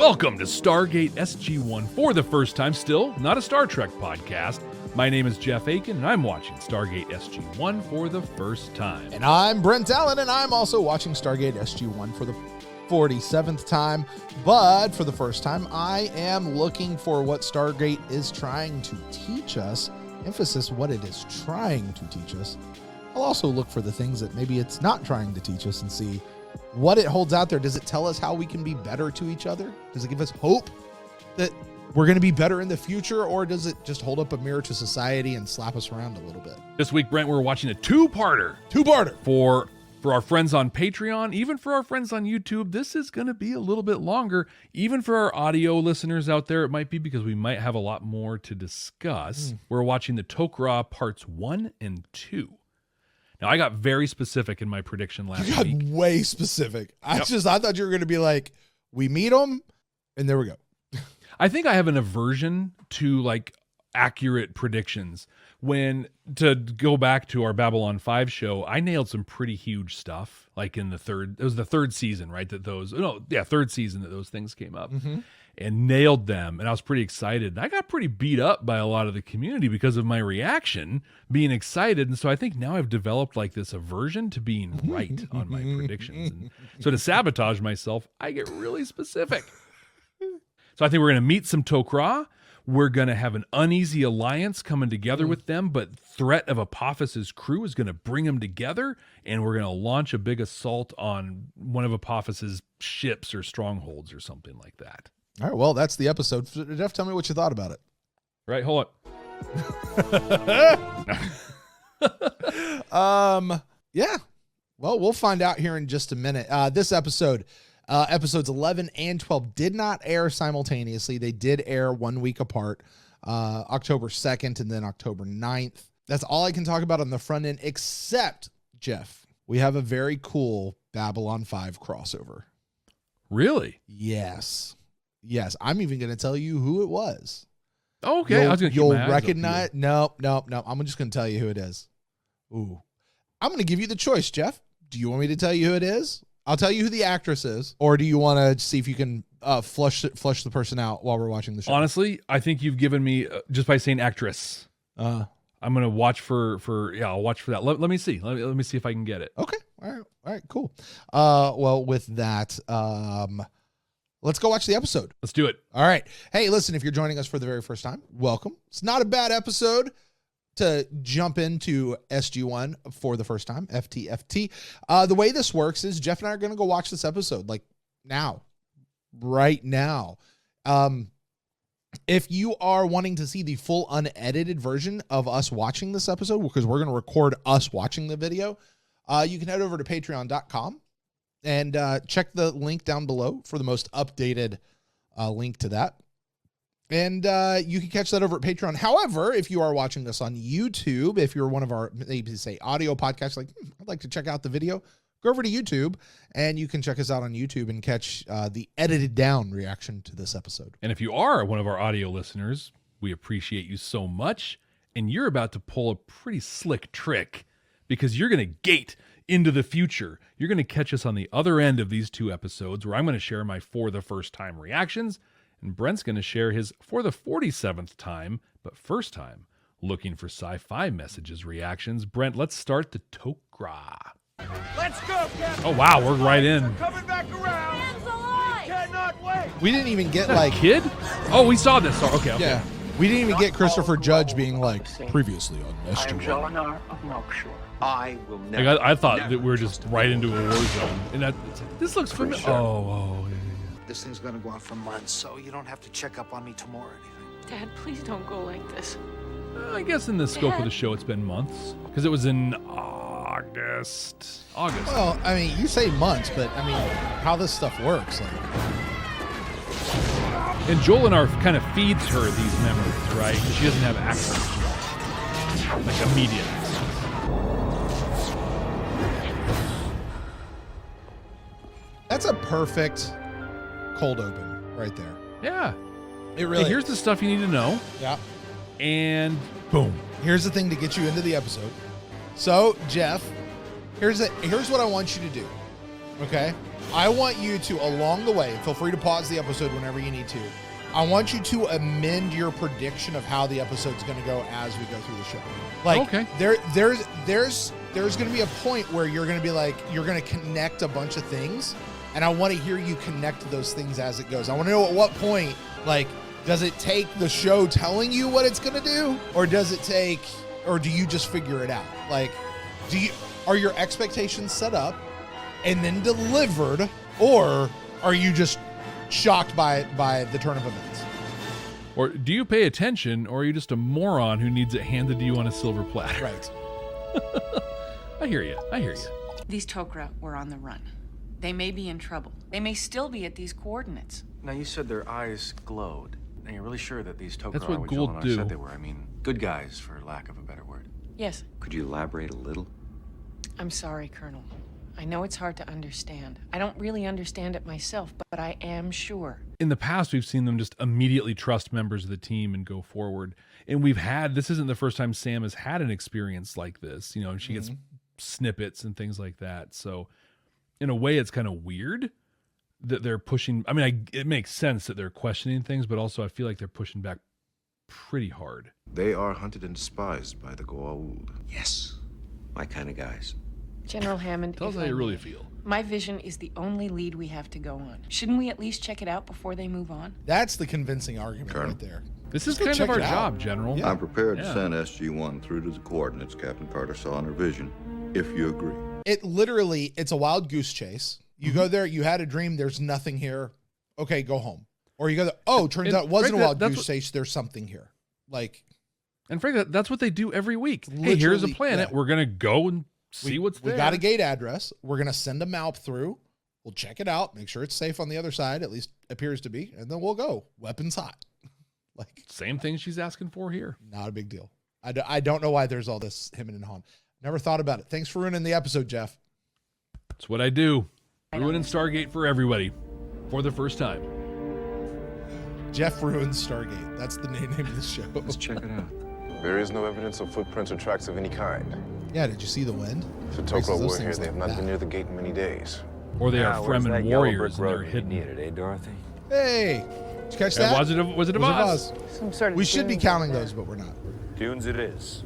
Welcome to Stargate SG1 for the first time still, not a Star Trek podcast. My name is Jeff Aiken, and I'm watching Stargate SG1 for the first time. And I'm Brent Allen, and I'm also watching Stargate SG1 for the 47th time. But for the first time, I am looking for what Stargate is trying to teach us. Emphasis, what it is trying to teach us. I'll also look for the things that maybe it's not trying to teach us and see what it holds out there. Does it tell us how we can be better to each other? Does it give us hope that we're going to be better in the future, or does it just hold up a mirror to society and slap us around a little bit? This week, Brent, we're watching a two-parter. For our friends on Patreon, even for our friends on YouTube. This is going to be a little bit longer. Even for our audio listeners out there, it might be because we might have a lot more to discuss. We're watching the Tok'Ra parts 1 and 2. Now, I got very specific in my prediction last week. You got way specific. I thought you were going to be like, we meet them, and there we go. I think I have an aversion to like accurate predictions. To go back to our Babylon 5 show, I nailed some pretty huge stuff. Like it was the third season, right? Third season that those things came up. And nailed them, and I was pretty excited. And I got pretty beat up by a lot of the community because of my reaction, being excited. And so I think now I've developed like this aversion to being right on my predictions. And so to sabotage myself, I get really specific. So I think we're going to meet some Tok'Ra. We're going to have an uneasy alliance coming together with them, but threat of Apophis's crew is going to bring them together, and we're going to launch a big assault on one of Apophis's ships or strongholds or something like that. All right, well, that's the episode. Jeff, tell me what you thought about it. Right, hold on. Yeah. Well, we'll find out here in just a minute. This episode, episodes 11 and 12 did not air simultaneously. They did air 1 week apart, October 2nd and then October 9th. That's all I can talk about on the front end, except, Jeff, we have a very cool Babylon 5 crossover. Really? Yes. I'm even going to tell you who it was. Okay, you'll recognize. No. I'm just going to tell you who it is. Ooh, I'm going to give you the choice, Jeff. Do you want me to tell you who it is? I'll tell you who the actress is, or do you want to see if you can flush the person out while we're watching the show? Honestly, I think you've given me just by saying actress. I'm going to watch I'll watch for that. Let me see. Let me see if I can get it. Okay. All right. Cool. Well, with that, let's go watch the episode. Let's do it. All right. Hey, listen, if you're joining us for the very first time, welcome. It's not a bad episode to jump into SG1 for the first time, FTFT. The way this works is Jeff and I are going to go watch this episode like now, right now. If you are wanting to see the full unedited version of us watching this episode, because we're going to record us watching the video, you can head over to patreon.com. And check the link down below for the most updated link to that. And you can catch that over at Patreon. However, if you are watching this on YouTube, if you're one of our, maybe say, audio podcasts, like, I'd like to check out the video, go over to YouTube, and you can check us out on YouTube and catch the edited down reaction to this episode. And if you are one of our audio listeners, we appreciate you so much. And you're about to pull a pretty slick trick because you're going to gate into the future. You're going to catch us on the other end of these two episodes where I'm going to share my for the first time reactions, and Brent's going to share his for the 47th time, but first time, looking for sci-fi messages reactions. Brent, let's start the Tok'Ra. Let's go, Captain. Oh, wow, we're right in. We're coming back around. Hands alive. We cannot wait. We didn't even get like... Kid? Oh, we saw this. Oh, okay. Yeah. We didn't even get Christopher Judge being like, previously on SG1. I will never. I thought that we were just right into a war zone. And this looks familiar. Sure. Oh, yeah. This thing's gonna go on for months, so you don't have to check up on me tomorrow or anything. Dad, please don't go like this. I guess in the scope of the show, it's been months because it was in August. Well, I mean, you say months, but I mean, how this stuff works. Like... And Jolinar kind of feeds her these memories, right? Because she doesn't have access to them. Like immediate access. That's a perfect cold open right there. Yeah. It really Here's the stuff you need to know. Yeah. And boom. Here's the thing to get you into the episode. So, Jeff, here's what I want you to do. Okay? I want you to, along the way, feel free to pause the episode whenever you need to. I want you to amend your prediction of how the episode's going to go as we go through the show. Like, Okay. there's going to be a point where you're going to be like, you're going to connect a bunch of things, and I want to hear you connect those things as it goes. I want to know at what point, like, does it take the show telling you what it's going to do, or does it take, or do you just figure it out? Like, are your expectations set up and then delivered, or are you just shocked by the turn of events? Or do you pay attention, or are you just a moron who needs it handed to you on a silver platter? Right. I hear you. These Tok'Ra were on the run. They may be in trouble. They may still be at these coordinates. Now, you said their eyes glowed. And you're really sure that these Tok'Ra That's are what what Gould Jelenar do. said they were? I mean, good guys, for lack of a better word. Yes. Could you elaborate a little? I'm sorry, Colonel. I know it's hard to understand. I don't really understand it myself, but I am sure. In the past, we've seen them just immediately trust members of the team and go forward. And this isn't the first time Sam has had an experience like this, you know, and she gets snippets and things like that. So in a way, it's kind of weird that they're pushing. I mean, it makes sense that they're questioning things, but also I feel like they're pushing back pretty hard. They are hunted and despised by the Goa'uld. Yes. My kind of guys. General Hammond, Tell us if how I you really may, feel. My vision is the only lead we have to go on. Shouldn't we at least check it out before they move on? That's the convincing argument Colonel. right there. This is Let's go kind of check our it out. job, General. Yeah. I'm prepared Yeah. to send SG1 through to the coordinates Captain Carter saw in her vision, if you agree. It's a wild goose chase. You go there, you had a dream, there's nothing here. Okay, go home. Or you go there, turns And out it wasn't frankly, a wild that's goose chase, there's something here. Like, And frankly, that's what they do every week. Hey, here's a Literally, planet. yeah. We're going to go and see what's there. we got a gate address. We're going to send a map through. We'll check it out, make sure it's safe on the other side, at least appears to be, and then we'll go. Weapons hot. Like, Same thing she's asking for here. not a big deal. I don't know why there's all this hemming and hawing. Never thought about it. Thanks for ruining the episode, Jeff. That's what I do. Ruining Stargate for everybody for the first time. Jeff ruins Stargate. That's the name of the show. Let's check it out. There is no evidence of footprints or tracks of any kind. Yeah, did you see the wind? If the Raises Tok'Ra those were here, things they have like not been that. near the gate in many days. Or they are Fremen warriors and they're hidden. Needed, Dorothy? Hey, did you catch that? Was it a Was it Vaz? Vaz? Some sort of We should be dunes counting out there. those, but we're not. Dunes it is.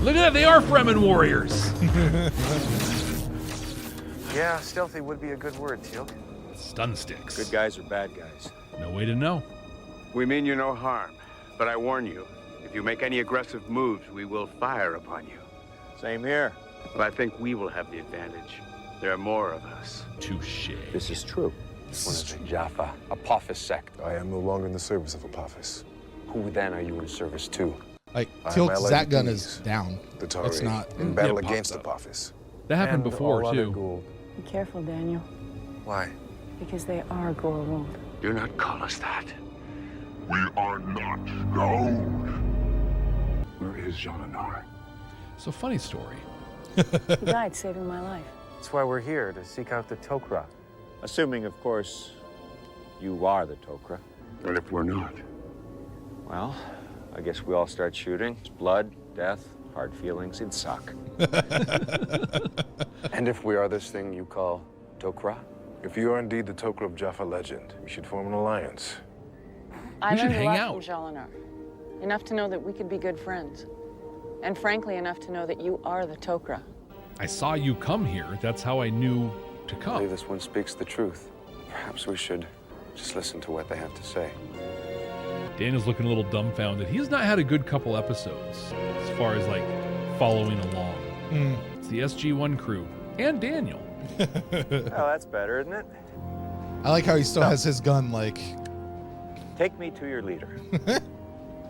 Look at that. They are Fremen warriors. Yeah, stealthy would be a good word, Teal. Stun sticks. Good guys or bad guys? No way to know. We mean you no harm, but I warn you, if you make any aggressive moves, we will fire upon you. Same here. But I think we will have the advantage. There are more of us. Touche. This is true. One is the Jaffa Apophis sect. I am no longer in the service of Apophis. Who then are you in service to? Like, I Tilt's am allied Zat with gun these. is down. The Tari, It's not. in battle Yeah, against popped Apophis. That happened And before, all other too. Goa'uld. Be careful, Daniel, Why? because they are Goa'uld. Do not call us that. We are not Goa'uld. Where is Jelenar? So, funny story. He died saving my life. That's why we're here, to seek out the Tok'Ra. Assuming, of course, you are the Tok'Ra. But if we're not, Well, I guess we all start shooting. It's blood, death, hard feelings. It'd suck. And if we are this thing you call Tok'Ra? If you are indeed the Tok'Ra of Jaffa legend, we should form an alliance. I should learned a hang lot out. from Jelenar. Enough to know that we could be good friends. And frankly, enough to know that you are the Tok'Ra. I saw you come here. That's how I knew to I come. believe this one speaks the truth. Perhaps we should just listen to what they have to say. Daniel's looking a little dumbfounded. He has not had a good couple episodes as far as like following along. It's the SG1 crew and Daniel. Oh, that's better, isn't it? I like how he still has his gun, like, Take me to your leader.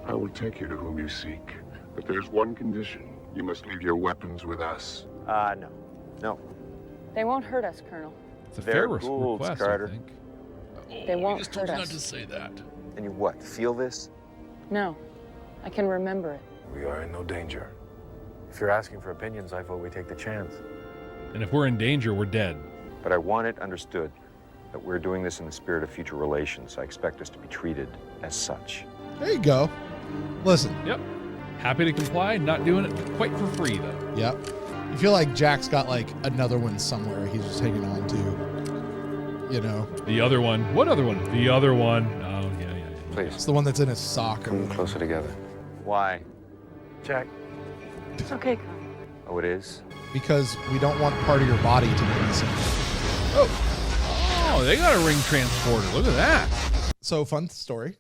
I will take you to whom you seek. But there's one condition. You must leave your weapons with us. No. No. They won't hurt us, Colonel. It's a They're fair Goa'ulds, request, Carter. I think. They won't he just told hurt you not us. to say that. And you what, feel this? No, I can remember it. We are in no danger. If you're asking for opinions, I vote we take the chance. And if we're in danger, we're dead. But I want it understood that we're doing this in the spirit of future relations. I expect us to be treated as such. there you go. Listen, Yep. Happy to comply. Not doing it quite for free, though. yep. I feel like Jack's got like another one somewhere he's just hanging on to. You know? The other one. What other one? The other one. Oh, yeah. Please. It's the one that's in his sock. Come closer together. Why? Jack. It's okay, Colonel. Oh, it is? Because we don't want part of your body to be missing. Oh, they got a ring transporter. Look at that. So, fun story.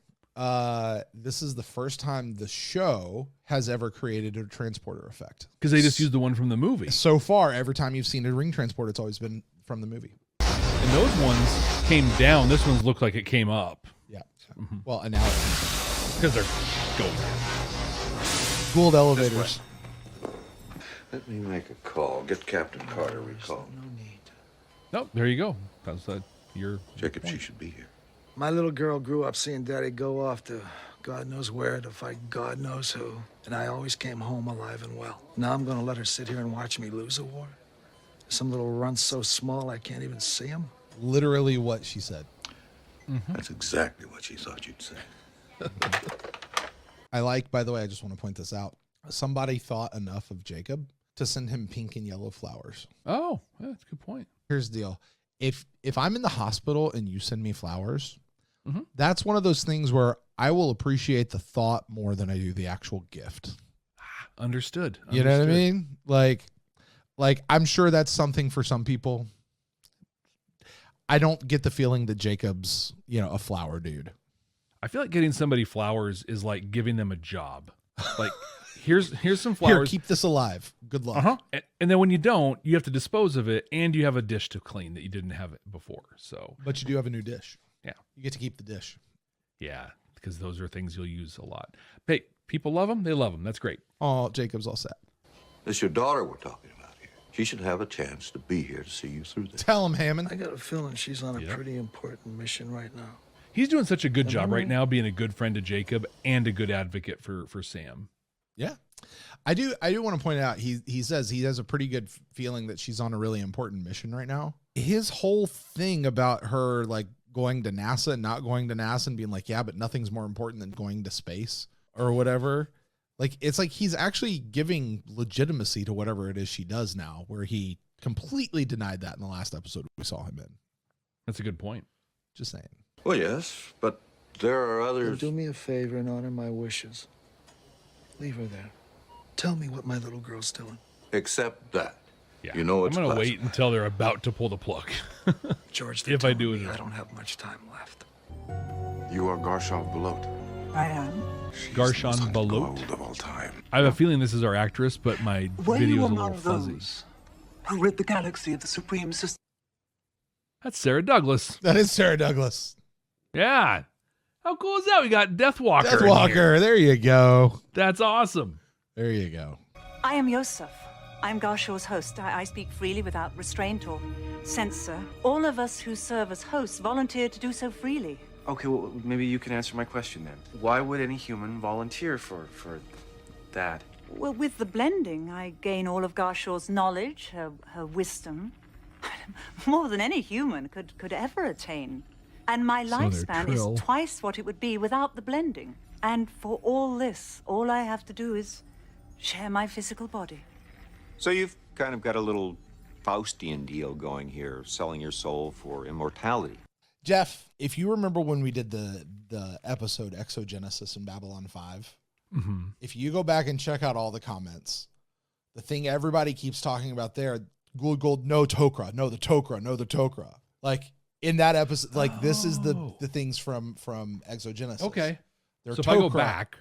This is the first time the show has ever created a transporter effect. Because they just used the one from the movie. So far, every time you've seen a ring transporter, it's always been from the movie. And those ones came down. This one's looked like it came up. Yeah. Well, and now because they're gold. Gould elevators. Let me make a call. Get Captain Carter recalled. No need. Nope, there you go. That's your Check if she should be here. My little girl grew up seeing Daddy go off to God knows where to fight God knows who, and I always came home alive and well. Now I'm gonna let her sit here and watch me lose a war? Some little runt so small I can't even see him? Literally what she said. That's exactly what she thought you'd say. I like, by the way, I just want to point this out. Somebody thought enough of Jacob to send him pink and yellow flowers. Oh, yeah, that's a good point. Here's the deal. If I'm in the hospital and you send me flowers, that's one of those things where I will appreciate the thought more than I do the actual gift. Understood. You know what I mean? Like I'm sure that's something for some people. I don't get the feeling that Jacob's, a flower dude. I feel like getting somebody flowers is like giving them a job. Like, here's some flowers. Here, keep this alive. Good luck. And then when you don't, you have to dispose of it, and you have a dish to clean that you didn't have it before. So, but you do have a new dish. Yeah, you get to keep the dish. Yeah, because those are things you'll use a lot. Hey, people love them. They love them. That's great. Oh, Jacob's all set. This your daughter we're talking about here. She should have a chance to be here to see you through this. Tell him, Hammond. I got a feeling she's on a pretty important mission right now. He's doing such a good job right now, being a good friend to Jacob and a good advocate for Sam. Yeah. I do want to point out, he says he has a pretty good feeling that she's on a really important mission right now. His whole thing about her like going to NASA and not going to NASA and being like, yeah, but nothing's more important than going to space or whatever. Like, it's like he's actually giving legitimacy to whatever it is she does now, where he completely denied that in the last episode we saw him in. That's a good point. Just saying. Well, yes, but there are others. Do me a favor and honor my wishes. Leave her there. Tell me what my little girl's doing. Except that. Yeah. You know it's I'm going to wait until they're about to pull the plug. George, if I do it. I don't have much time left. You are Garshov Balot. I am. Garshon Balot. Of all time. I have a feeling this is our actress, but my Were video you is a among little fuzzy. those who rid the galaxy of the Supreme System? That's Sarah Douglas. That is Sarah Douglas. Yeah. How cool is that? We got Deathwalker. Deathwalker. There you go. That's awesome. There you go. I am Yosef. I'm Garshaw's host. I speak freely without restraint or censor. All of us who serve as hosts volunteered to do so freely. Okay, well, maybe you can answer my question then. Why would any human volunteer for that? Well, with the blending, I gain all of Garshaw's knowledge, her wisdom. More than any human could ever attain. And my lifespan is twice what it would be without the blending. And for all this, all I have to do is share my physical body. So you've kind of got a little Faustian deal going here, selling your soul for immortality. Jeff, if you remember when we did the episode Exogenesis in Babylon 5, if you go back and check out all the comments, the thing everybody keeps talking about there, Gould, no Tok'Ra, no the Tok'Ra, no the Tok'Ra. Like in that episode, like this is the things from Exogenesis. Okay. They're So if I go back,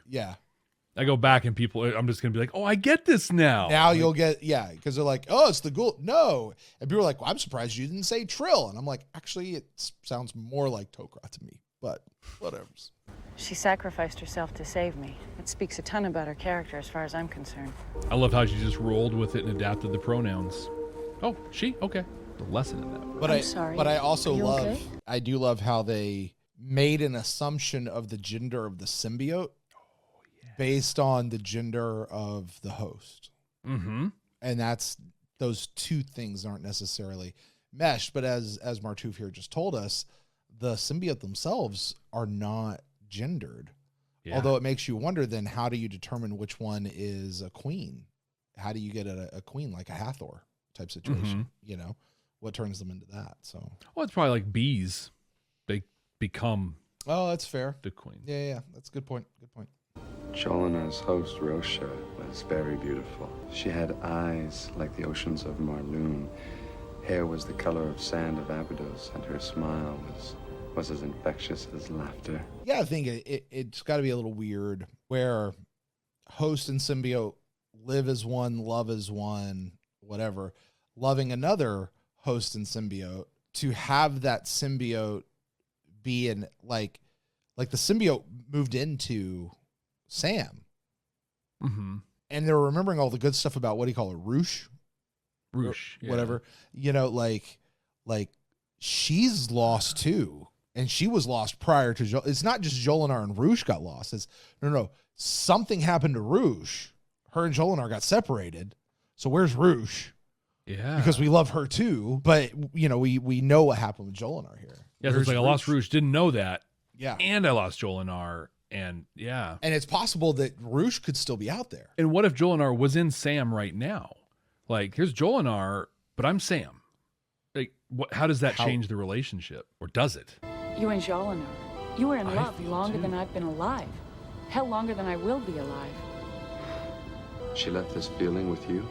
I go back and people, I'm just going to be like, oh, I get this now. Now you'll get, because they're like, oh, it's the Gould. No. And people are like, well, I'm surprised you didn't say Trill. And I'm like, actually, it sounds more like Tok'Ra to me, but whatever. She sacrificed herself to save me. It speaks a ton about her character as far as I'm concerned. I love how she just rolled with it and adapted the pronouns. Oh, she? Okay. The lesson in that. But I'm sorry. But I also Are you love, okay? I do love how they made an assumption of the gender of the symbiote based on the gender of the host. Mm-hmm. And that's, those two things aren't necessarily meshed. But as Martouf here just told us, the symbiote themselves are not gendered. Yeah. Although it makes you wonder then, how do you determine which one is a queen? how do you get a queen like a Hathor type situation? You know, what turns them into that? So, well, it's probably like bees. They become. Oh, that's fair. The queen. Yeah, that's a good point. Good point. Joliner's host, Rosha, was very beautiful. She had eyes like the oceans of Marloon. Hair was the color of sand of Abydos, and her smile was as infectious as laughter. Yeah, I think it's got to be a little weird where host and symbiote live as one, love as one, whatever, loving another host and symbiote, to have that symbiote be in like the symbiote moved into Sam. And they're remembering all the good stuff about, what do you call it? Roosh, whatever, you know, like she's lost too. And she was lost prior to it's not just Jolinar and Roosh got lost. It's no, something happened to Roosh. Her and Jolinar got separated. So where's Roosh? Yeah. Because we love her too, but you know, we know what happened with Jolinar here. Yeah, so it's like I lost Roosh, didn't know that. Yeah. And I lost Jolinar. And yeah. And it's possible that Roosh could still be out there. And what if Jolinar was in Sam right now? Like, here's Jolinar, but I'm Sam. Like, how does that change the relationship? Or does it? You and Jolinar, you were in love longer than I've been alive. Hell, longer than I will be alive. She left this feeling with you?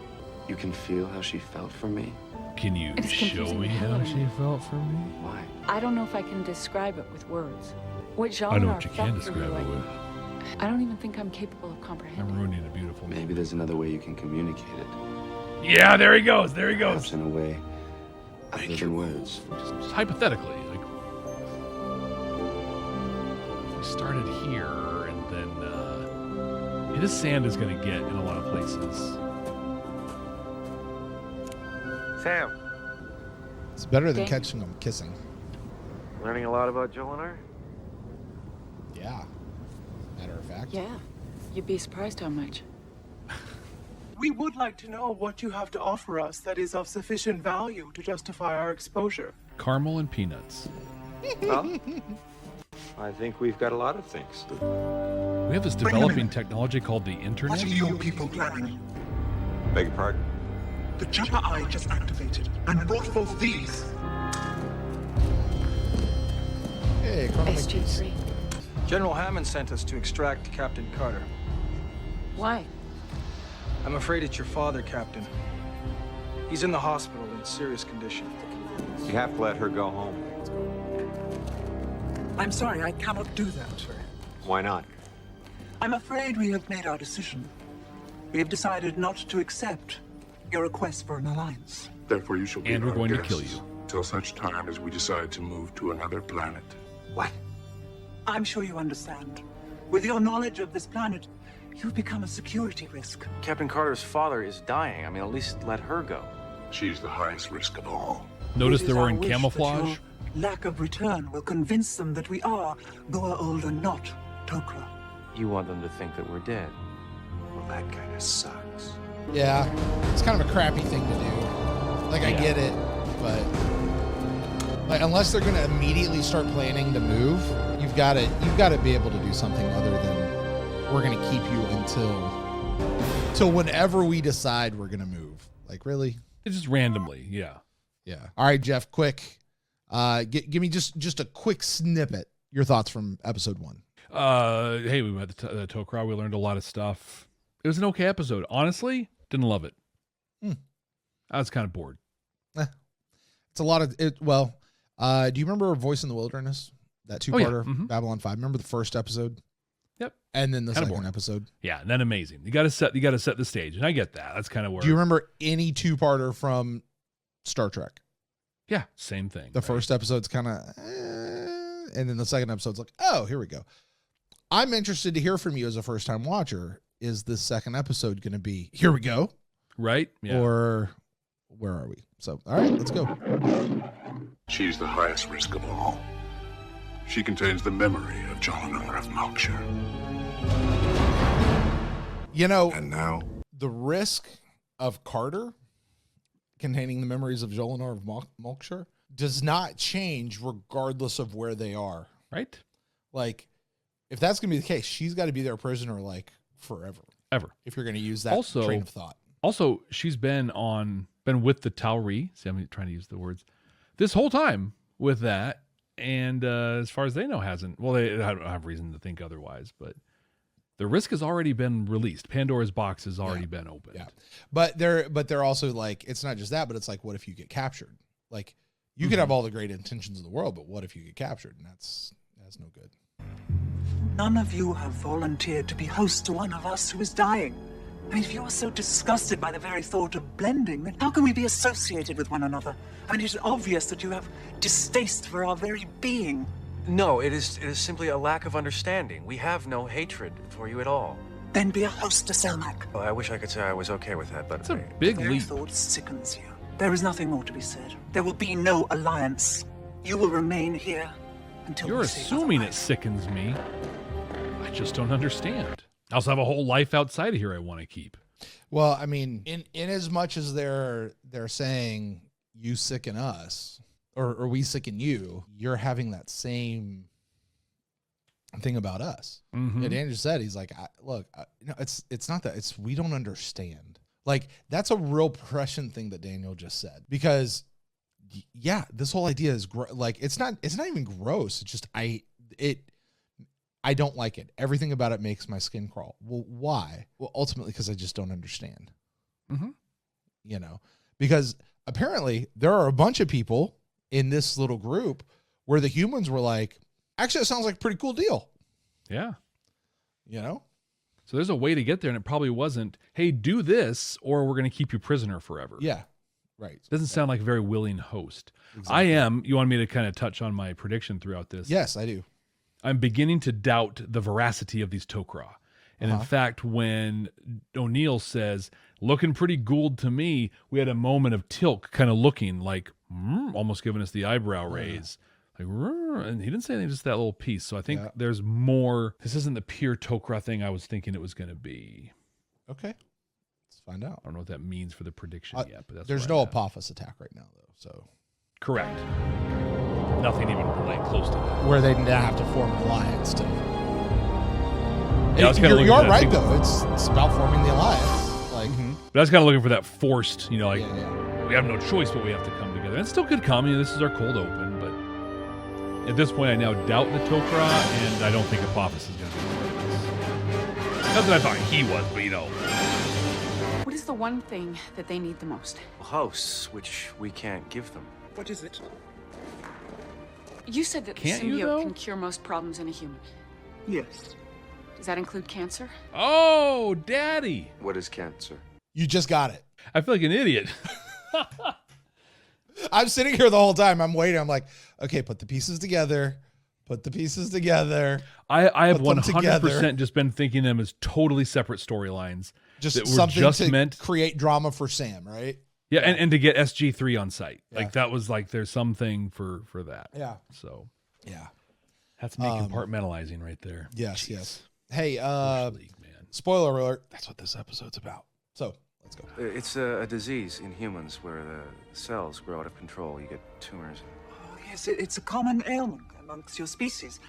You can feel how she felt for me? Can you show me how she felt for me? Why? I don't know if I can describe it with words. What Jolinar I know what you can felt for describe you, it with. I don't even think I'm capable of comprehending. I'm ruining a beautiful movie. Maybe there's another way you can communicate it. Yeah, there he goes. There he goes. Perhaps in a way other than words. Just hypothetically, like, if we started here, and then this sand is going to get in a lot of places. Sam, It's better than catching them kissing. learning a lot about Jolinar? Yeah. Matter of fact. Yeah, you'd be surprised how much. We would like to know what you have to offer us that is of sufficient value to justify our exposure. Caramel and peanuts. Well, I think we've got a lot of things. We have this developing technology called the internet. What are you people planning? Beg your pardon? The chopper I just activated and brought forth these. Hey, SG3. General Hammond sent us to extract Captain Carter. Why? I'm afraid it's your father, Captain. He's in the hospital in serious condition. You have to let her go home. I'm sorry, I cannot do that. Why not? I'm afraid we have made our decision. We have decided not to accept your request for an alliance. Therefore, you shall be And we're our going to guests kill you. till such time as we decide to move to another planet. What? I'm sure you understand. With your knowledge of this planet, you've become a security risk. Captain Carter's father is dying. I mean, at least let her go. She's the highest risk of all. Notice It they're is our wearing wish that camouflage. your lack of return will convince them that we are Goa'uld and not Tok'Ra. You want them to think that we're dead. Well, that kind of sucks. Yeah. It's kind of a crappy thing to do. Like, I get it, but like, unless they're going to immediately start planning to move, you've got to be able to do something other than we're going to keep you until whenever we decide we're going to move. Like, really? It's just randomly, yeah. Yeah. All right, Jeff, quick. Give me just a quick snippet. Your thoughts from episode 1. Hey, we met the Tok'Ra. We learned a lot of stuff. It was an okay episode. Honestly, didn't love it. I was kind of bored. It's a lot of it. Well, do you remember Voice in the Wilderness? That 2-parter, Babylon 5. Remember the first episode? Yep. And then the Kinda second boring. episode. Yeah, and then amazing. You got to set the stage, and I get that. That's kind of where. Do you remember any 2-parter from Star Trek? Yeah, same thing. The first episode's kind of, and then the second episode's like, oh, here we go. I'm interested to hear from you as a first-time watcher. Is this second episode going to be, here we go? Right? Yeah. Or where are we? So, all right, let's go. She's the highest risk of all. She contains the memory of Jolinar of Malkshire. You know, and now the risk of Carter containing the memories of Jolinar of Malkshire does not change regardless of where they are. Right? Like, if that's going to be the case, she's got to be their prisoner, like, forever. Ever. If you're going to use that Also, train of thought. Also, she's been with the Tauri. See, I'm trying to use the words this whole time with that. And as far as they know, hasn't. Well, they don't have reason to think otherwise, but the risk has already been released. Pandora's box has already been opened. Yeah. But they're also like, it's not just that, but it's like, what if you get captured? Like, you could have all the great intentions in the world, but what if you get captured? And that's no good. None of you have volunteered to be host to one of us who is dying. I mean, if you are so disgusted by the very thought of blending, then how can we be associated with one another? I mean, it is obvious that you have distaste for our very being. No, it is simply a lack of understanding. We have no hatred for you at all. Then be a host to Selmak. Well, I wish I could say I was okay with that, but... It's a big The very leap. thought sickens you. There is nothing more to be said. There will be no alliance. You will remain here until You're we say assuming it sickens me. I just don't understand. I also have a whole life outside of here I want to keep. Well, I mean, in as much as they're saying you sicken us or we sicken you, you're having that same thing about us. Mhm. And Andrew said, he's like, it's not that, it's we don't understand. Like, that's a real prescient thing that Daniel just said, because yeah, this whole idea is like, it's not even gross. It's just, I don't like it. Everything about it makes my skin crawl. Well, why? Well, ultimately, because I just don't understand. Mm-hmm. You know, because apparently there are a bunch of people in this little group where the humans were like, actually, it sounds like a pretty cool deal. Yeah. You know? So there's a way to get there, and it probably wasn't, hey, do this, or we're going to keep you prisoner forever. Yeah. Right. Doesn't sound like a very willing host. Exactly. You want me to kind of touch on my prediction throughout this? Yes, I do. I'm beginning to doubt the veracity of these Tok'Ra. And in fact, when O'Neill says, looking pretty Gould to me, we had a moment of Tilk kind of looking like, almost giving us the eyebrow raise. Like, and he didn't say anything, just that little piece. So I think there's more. This isn't the pure Tok'Ra thing I was thinking it was going to be. Okay. Let's find out. I don't know what that means for the prediction yet, but that's there's where no I'm at. Apophis attack right now, though. So Correct. Nothing even like close to that. where they now have to form an alliance to. Yeah, I was kinda looking You're for that right, thing. though. It's about forming the alliance. Like, But I was kind of looking for that forced, like we have no choice, but we have to come together. And it still could come. This is our cold open, but at this point, I now doubt the Tok'Ra, and I don't think Apophis is going to be part of this. Not that I thought he was, but What is the one thing that they need the most? Hosts, which we can't give them. What is it? You said that Can't the you, symbiote though? can cure most problems in a human. Yes. Does that include cancer? Oh, Daddy! What is cancer? you just got it. I feel like an idiot. I'm sitting here the whole time. I'm waiting. I'm like, okay, put the pieces together. Put the pieces together. I have Put them 100% together. just been thinking them as totally separate storylines. Just that were something just to meant create drama for Sam, right? Yeah, and to get SG3 on site. Yeah. Like that was like there's something for that. Yeah. So yeah. That's me compartmentalizing right there. Yes, Jeez. yes. Hey, man. Spoiler alert. That's what this episode's about. So let's go. It's a disease in humans where the cells grow out of control. You get tumors. Oh, yes, it's a common ailment amongst your species.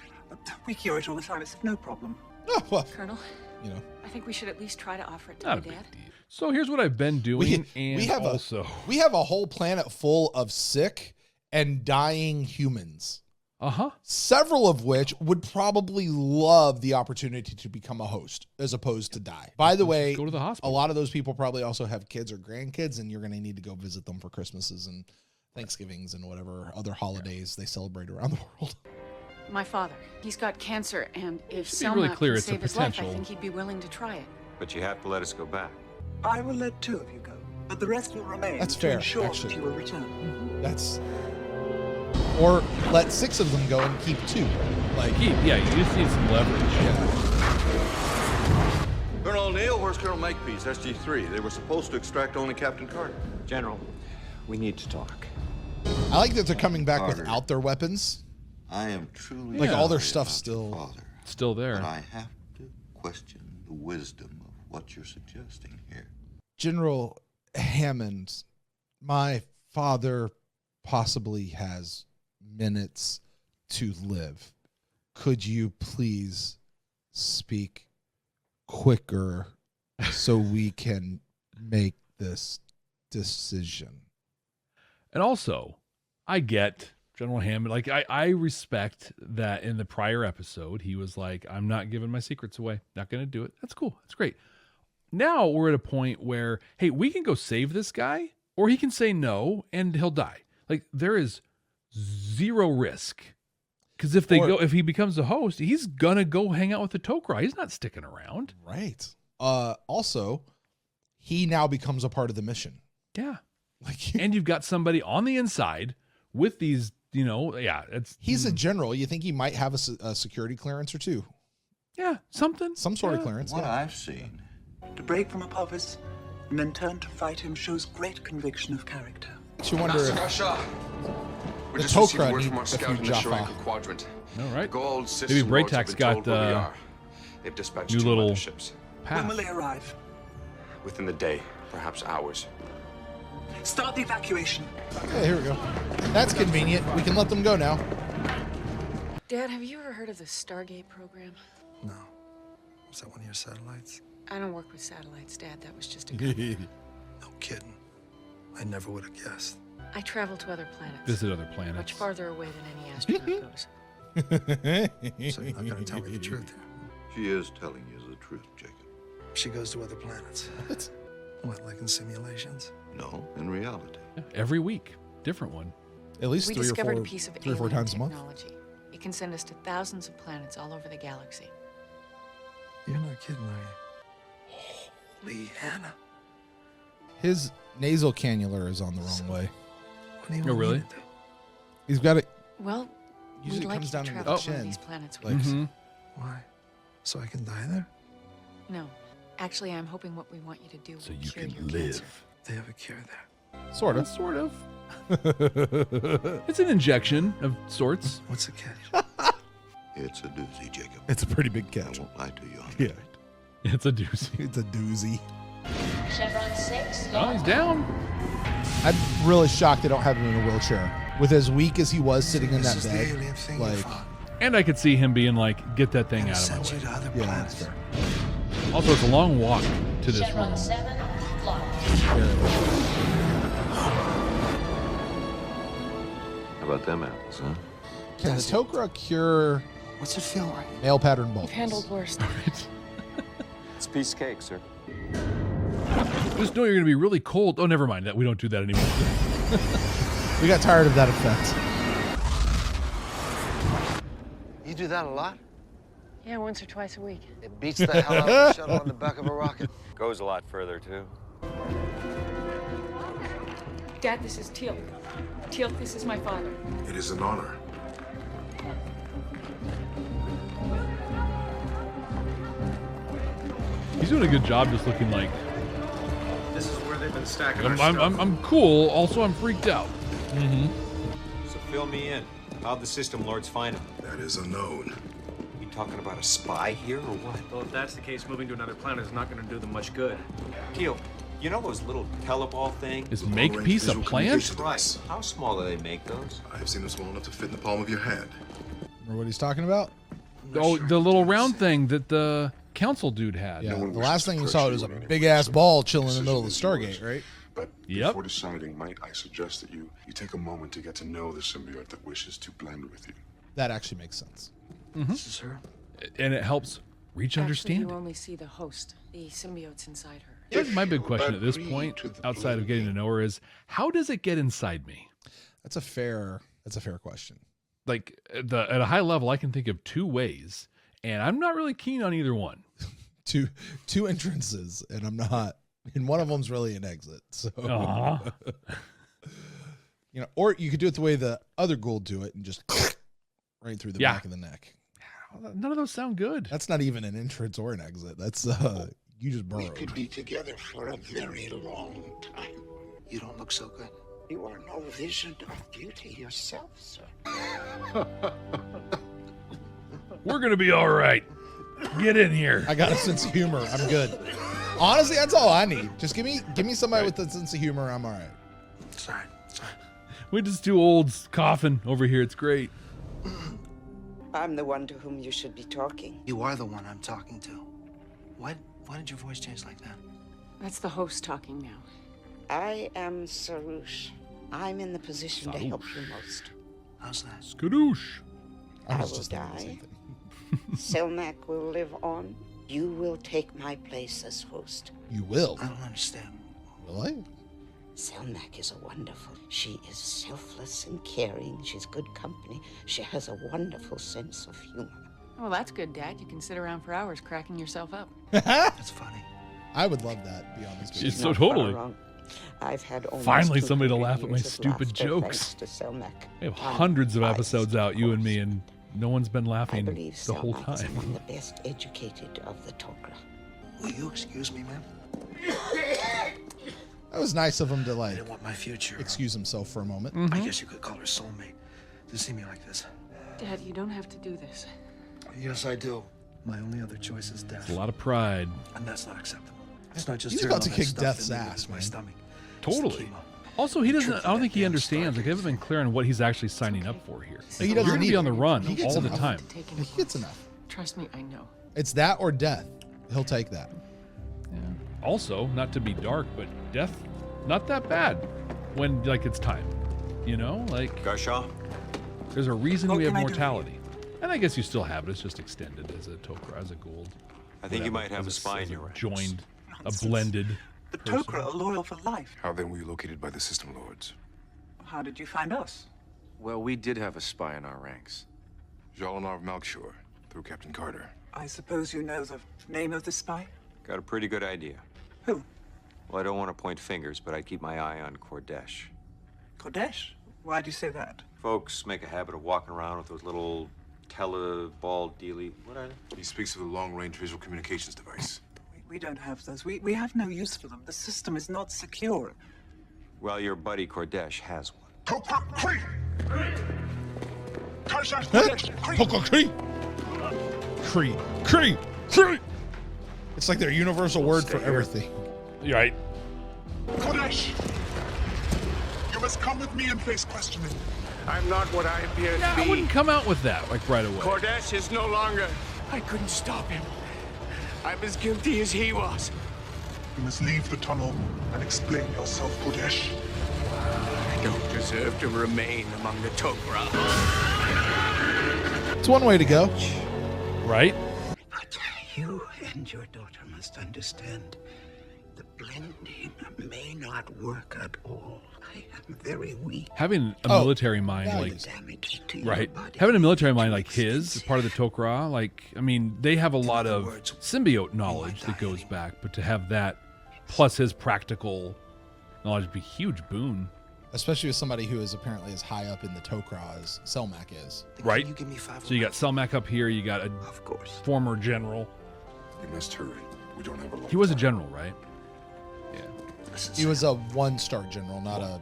We cure it all the time. It's no problem. Oh, well, Colonel, you know. I think we should at least try to offer it to Not my a big dad. So here's what I've been doing, and have also we have a whole planet full of sick and dying humans. Several of which would probably love the opportunity to become a host as opposed to die. By the way, go to the hospital. A lot of those people probably also have kids or grandkids, and you're going to need to go visit them for Christmases and Thanksgivings and whatever other holidays they celebrate around the world. My father, he's got cancer, and if Just be really Selma clear, can it's a save his life, I potential. think he'd be willing to try it. But you have to let us go back. I will let 2 of you go, but the rest will remain That's to fair, ensure actually. that you will return. That's or let 6 of them go and keep 2. Like you just need some leverage. Colonel O'Neill, where's Colonel Makepeace, SG3? They were supposed to extract only Captain Carter. General, we need to talk. I like that they're coming back Carter. without their weapons. I am truly Like all their sorry stuff's about your still father, Still there. but I have to question the wisdom of what you're suggesting here. General Hammond, my father possibly has minutes to live. Could you please speak quicker so we can make this decision. And also, I get General Hammond. Like, I respect that in the prior episode, he was like, I'm not giving my secrets away. Not going to do it. That's cool. That's great. Now we're at a point where, hey, we can go save this guy, or he can say no and he'll die. Like, there is zero risk. Because if he becomes the host, he's going to go hang out with the Tok'Ra. He's not sticking around. Right. Also, he now becomes a part of the mission. Yeah. And you've got somebody on the inside with these, he's a general. You think he might have a security clearance or two? Yeah, something. Some sort of clearance. What I've seen. To break from above us and then turn to fight him shows great conviction of character. You wonder if We the just received Tok'Ra word need from our a scout few in the Jaffa. Sharanka quadrant. All right. The gold Maybe citizen lords have Braytak's been got told where we are. They've dispatched new 2 little motherships. When will they arrive? Within the day, perhaps hours. Start the evacuation. Okay, here we go. That's convenient. We can let them go now. Dad, have you ever heard of the Stargate program? No. Was that one of your satellites? I don't work with satellites, Dad. That was just a No kidding. I never would have guessed. I travel to other planets. Visit other planets. Much farther away than any astronaut goes. So you're not going to tell me the truth here? She is telling you the truth, Jacob. She goes to other planets. What, like in simulations? No, in reality. Every week, different one. At least We three discovered or a piece of four alien times a month. technology. It can send us to thousands of planets all over the galaxy. You're not kidding, are you? Holy Hannah. His nasal cannula is on the wrong way. What do you Oh, want me really? to do? He's got it. Well, Usually we'd like comes you down to into travel the to one of chin. these planets with Like, us. Why? So I can die there? No. Actually, I'm hoping what we want you to do So will you cure can your live. cancer. They have a cure there. Sort of. Sort of. It's an injection of sorts. What's the catch? It's a doozy, Jacob. It's a pretty big I catch. won't lie to you on Yeah. that. It's a doozy. It's a doozy. Chevron 6. Oh, he's down. I'm really shocked they don't have him in a wheelchair. With as weak as he was sitting in This that is the bed. alien thing you Like, fought. And I could see him being like, get that thing And out of send my you way. to other yeah, planets. that's fair. Also, it's a long walk to this Chevron room. 7. Locked. How about them apples, huh? Can the Tok'Ra cure What's it feel like? male pattern baldness? You've handled worse. It's a piece of cake, sir. Just know you're going to be really cold. Oh, never mind that. We don't do that anymore. We got tired of that effect. You do that a lot? Yeah, once or twice a week. It beats the hell out of a shuttle on the back of a rocket. Goes a lot further, too. Dad, this is Teal. Teal, this is my father. It is an honor. He's doing a good job just looking like, This is where they've been stacking I'm cool. Also, I'm freaked out. Mm-hmm. So fill me in. How'd the system lords find him? That is unknown. You talking about a spy here or what? Well, if that's the case, moving to another planet is not going to do them much good. Teal, you know those little teleball things? Is make piece a plant? Right. How small do they make those? I have seen them small enough to fit in the palm of your hand. Remember what he's talking about? Oh, the little round thing that the council dude had. Yeah, the last thing you saw was a big ass ball chilling in the middle of the Stargate, right? But Yep. before deciding, might I suggest that you take a moment to get to know the symbiote that wishes to blend with you. That actually makes sense. This is her. And it helps reach Actually, understanding. you only see the host, the symbiote's inside her. Here's my big question at this point, outside of getting to know her, is how does it get inside me? That's a fair question. Like at a high level, I can think of two ways, and I'm not really keen on either one. Two entrances, and I'm not. And one of them's really an exit. So, you know, or you could do it the way the other ghoul do it, and just right through the back of the neck. None of those sound good. That's not even an entrance or an exit. That's you just burrowed. We could be together for a very long time. You don't look so good. You are no vision of beauty yourself, sir. We're gonna be all right. Get in here. I got a sense of humor. I'm good. Honestly, that's all I need. Just give me somebody with a sense of humor. I'm all right. Sorry. We're just two olds coughing over here. It's great. I'm the one to whom you should be talking. You are the one I'm talking to. Why did your voice change like that? That's the host talking now. I am Sarush. I'm in the position to help you most. How's that? Skadoosh. I will die. Selmak will live on. You will take my place as host. You will? I don't understand. Will I? Selmak is wonderful. She is selfless and caring. She's good company. She has a wonderful sense of humor. Well, that's good, Dad. You can sit around for hours cracking yourself up. That's funny. I would love that, to be honest with you. So totally. I've had Finally somebody to laugh at my stupid jokes. We have hundreds of episodes out, you and me, and no one's been laughing the whole Selmak is time. among the best educated of the Tok'Ra. Will you excuse me, ma'am? That was nice of him to, I like, didn't want my future. excuse himself for a moment. I guess you could call her soulmate to see me like this. Dad, you don't have to do this. Yes, I do. My only other choice is death. It's a lot of pride. And that's not acceptable. It's not just He's hearing about to all that kick stuff Death's that moves ass, my man. stomach. Totally. Also, he doesn't. I don't think he understands. Like, they haven't been clear on what he's actually signing up for here. He Like, doesn't you're gonna need be on the it. run He gets all the enough. time. He gets enough. Trust me, I know. It's that or death. He'll take that. Also, not to be dark, but death, not that bad when like it's time. You know, like Garshaw? there's a reason What we have can I do for mortality, and I guess you still have it. It's just extended as a Tok'Ra, as a gold. I think you whatever, might have as a spy in as your ranks. joined, Nonsense. a blended. The person. Tok'Ra are loyal for life. How then were you located by the System Lords? How did you find us? Well, we did have a spy in our ranks. Jalinar Melkshore, through Captain Carter. I suppose you know the name of the spy? Got a pretty good idea. Who? Well, I don't want to point fingers, but I keep my eye on Kordesh. Kodesh? Why do you say that? Folks make a habit of walking around with those little teleball dealy. What are they? He speaks of the long-range visual communications device. We don't have those. We have no use for them. The system is not secure. Well, your buddy Kordesh has one. Cree. It's like their universal word for everything. You're right. Kodesh! You must come with me and face questioning. I'm not what I appear Yeah, to be. I wouldn't come out with that like right away. Kordesh is no longer. I couldn't stop him. I'm as guilty as he was. You must leave the tunnel and explain yourself, Kodesh. I don't deserve to remain among the Tok'Ra. It's one way to go. Right? But you and your daughter must understand the blending may not work at all. I am very weak. Having a military mind like Damage to right, your body. having a military mind like his, part of the Tok'Ra, like I mean, they have a lot of symbiote knowledge that goes back, but to have that plus his practical knowledge would be a huge boon. Especially with somebody who is apparently as high up in the Tok'Ra as Selmak is. Right? You give me 5 So you got Selmak up here, you got a former general. You must hurry. We don't have a lot. He was a general, right? Yeah. He was a 1-star general, not a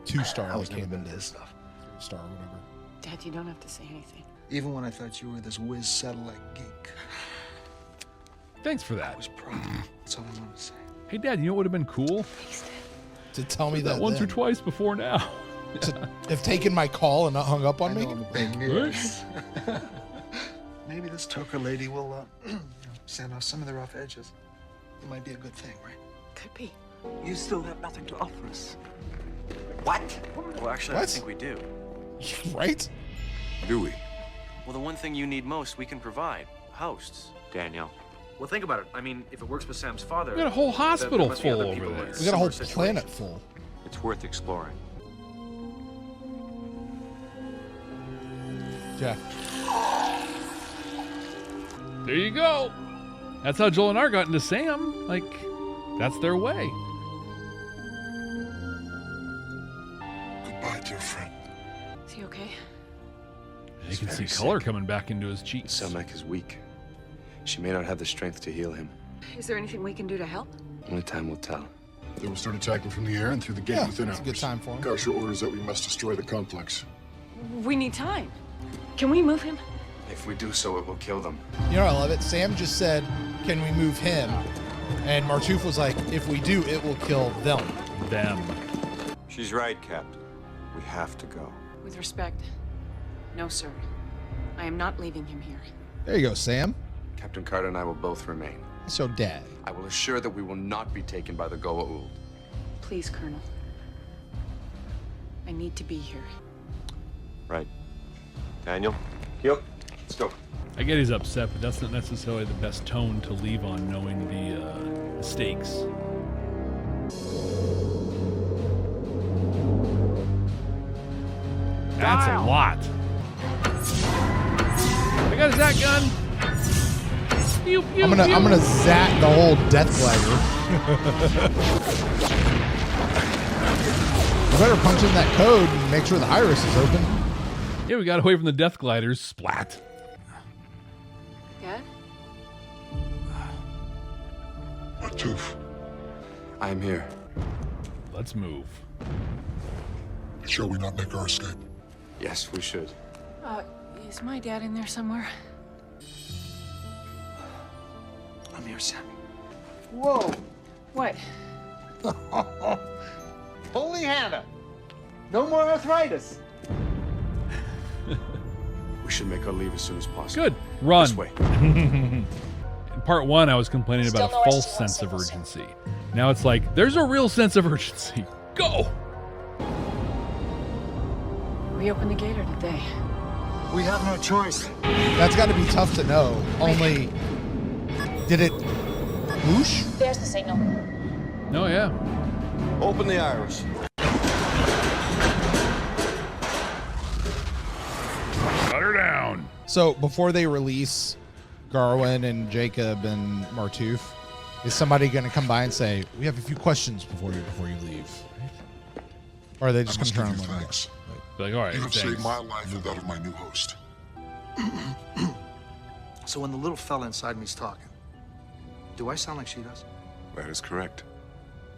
2-star I was like never him been in this stuff. 3-star or whatever. Dad, you don't have to say anything. Even when I thought you were this whiz satellite geek. Thanks for that. I was proud. That's all I want to say. Hey, Dad, you know what would have been cool? To tell me that once or then. twice before now. To have taken my call and not hung up on me. Yes. Maybe this Tok'Ra lady will sand off some of the rough edges. It might be a good thing, right? Could be. You still have nothing to offer us. What? Well, actually, I What? think we do. Right? Do we? Well, the one thing you need most, we can provide. Hosts. Daniel. Well, think about it. I mean, if it works with Sam's father... We got a whole hospital must be full other over people there. in We got a whole similar planet situations. full. It's worth exploring. Jeff. There you go. That's how Joel and I got into Sam. Like, that's their way. Goodbye, dear friend. Is he okay? You can see color coming back into his cheeks. Selmak is weak. She may not have the strength to heal him. Is there anything we can do to help? Only time will tell. They will start attacking from the air and through the gate within it's hours. a good time for him. Garsha orders that we must destroy the complex. We need time. Can we move him? If we do so, it will kill them. You know, I love it. Sam just said, "Can we move him?" And Martouf was like, "If we do, it will kill them." Them. She's right, Captain. We have to go. With respect, no, sir. I am not leaving him here. There you go, Sam. Captain Carter and I will both remain. So, Dad. I will assure that we will not be taken by the Goa'uld. Please, Colonel. I need to be here. Right. Daniel? Yep. Let's go. I get he's upset, but that's not necessarily the best tone to leave on, knowing the stakes. That's a lot. I got a Zat gun. Pew, pew, I'm gonna zat the whole death glider. You better punch in that code and make sure the iris is open. Yeah, we got away from the death gliders. Splat. Dad? Toof. I am here. Let's move. Shall we not make our escape? Yes, we should. Is my dad in there somewhere? I'm here, Sammy. Whoa. What? Holy Hannah! No more arthritis. We should make our leave as soon as possible. Good. Run. This way. In part 1, I was complaining about a false sense of urgency. Now it's like, there's a real sense of urgency. Go! We opened the gate or did they? We have no choice. That's got to be tough to know. Only, did it whoosh? There's the signal. Oh, yeah. Open the iris. Shut her down. So before they release Garwin and Jacob and Martouf, is somebody going to come by and say, "We have a few questions before you leave"? Or are they just going to turn on Thanks. Like, all right, You have thanks. saved my life and that of my new host. So when the little fella inside me's talking, do I sound like she does? That is correct.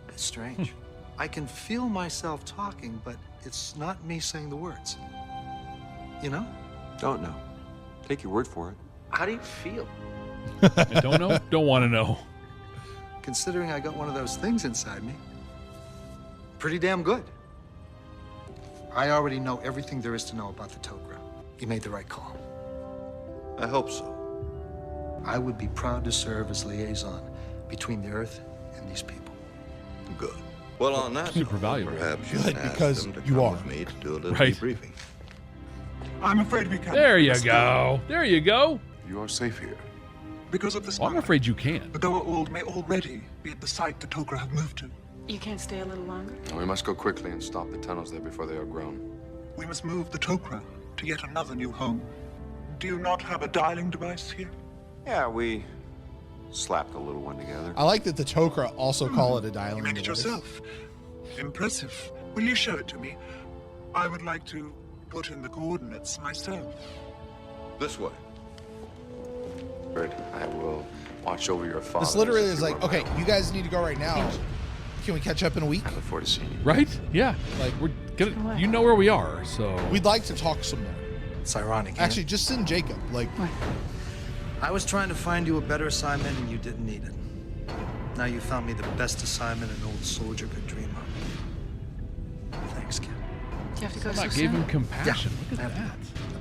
It's strange. I can feel myself talking, but it's not me saying the words. You know? Don't know. Take your word for it. How do you feel? I don't know. Don't want to know. Considering I got one of those things inside me, pretty damn good. I already know everything there is to know about the Tok'Ra. You made the right call. I hope so. I would be proud to serve as liaison between the Earth and these people. Good. Well, on that Super note, valuable. perhaps you Good, can ask because them to you come are. with me to do a little Right. debriefing. I'm afraid we can't. There you Let's go. There you go. You are safe here. Because of the Well, I'm smile. afraid you can. The Goa'uld may already be at the site the Tok'Ra have moved to. You can't stay a little longer? We must go quickly and stop the tunnels there before they are grown. We must move the Tok'Ra to yet another new home. Do you not have a dialing device here? Yeah, we slapped a little one together. I like that the Tok'Ra also call it a dialing You made it device. yourself. Impressive. Will you show it to me? I would like to put in the coordinates myself. This way. Bird, I will watch over your father. This literally as if is you like, were my okay, own. you guys need to go right now. Can we catch up in a week? I look forward to seeing you. Right? Yeah. Like, we're gonna, you know where we are, so. We'd like to talk some more. It's ironic. isn't it? Actually, just send Jacob. Like, I was trying to find you a better assignment and you didn't need it. Now you found me the best assignment an old soldier could dream of. Thanks, kid. Do you have to go I so gave soon? him compassion. Look at Yeah. that.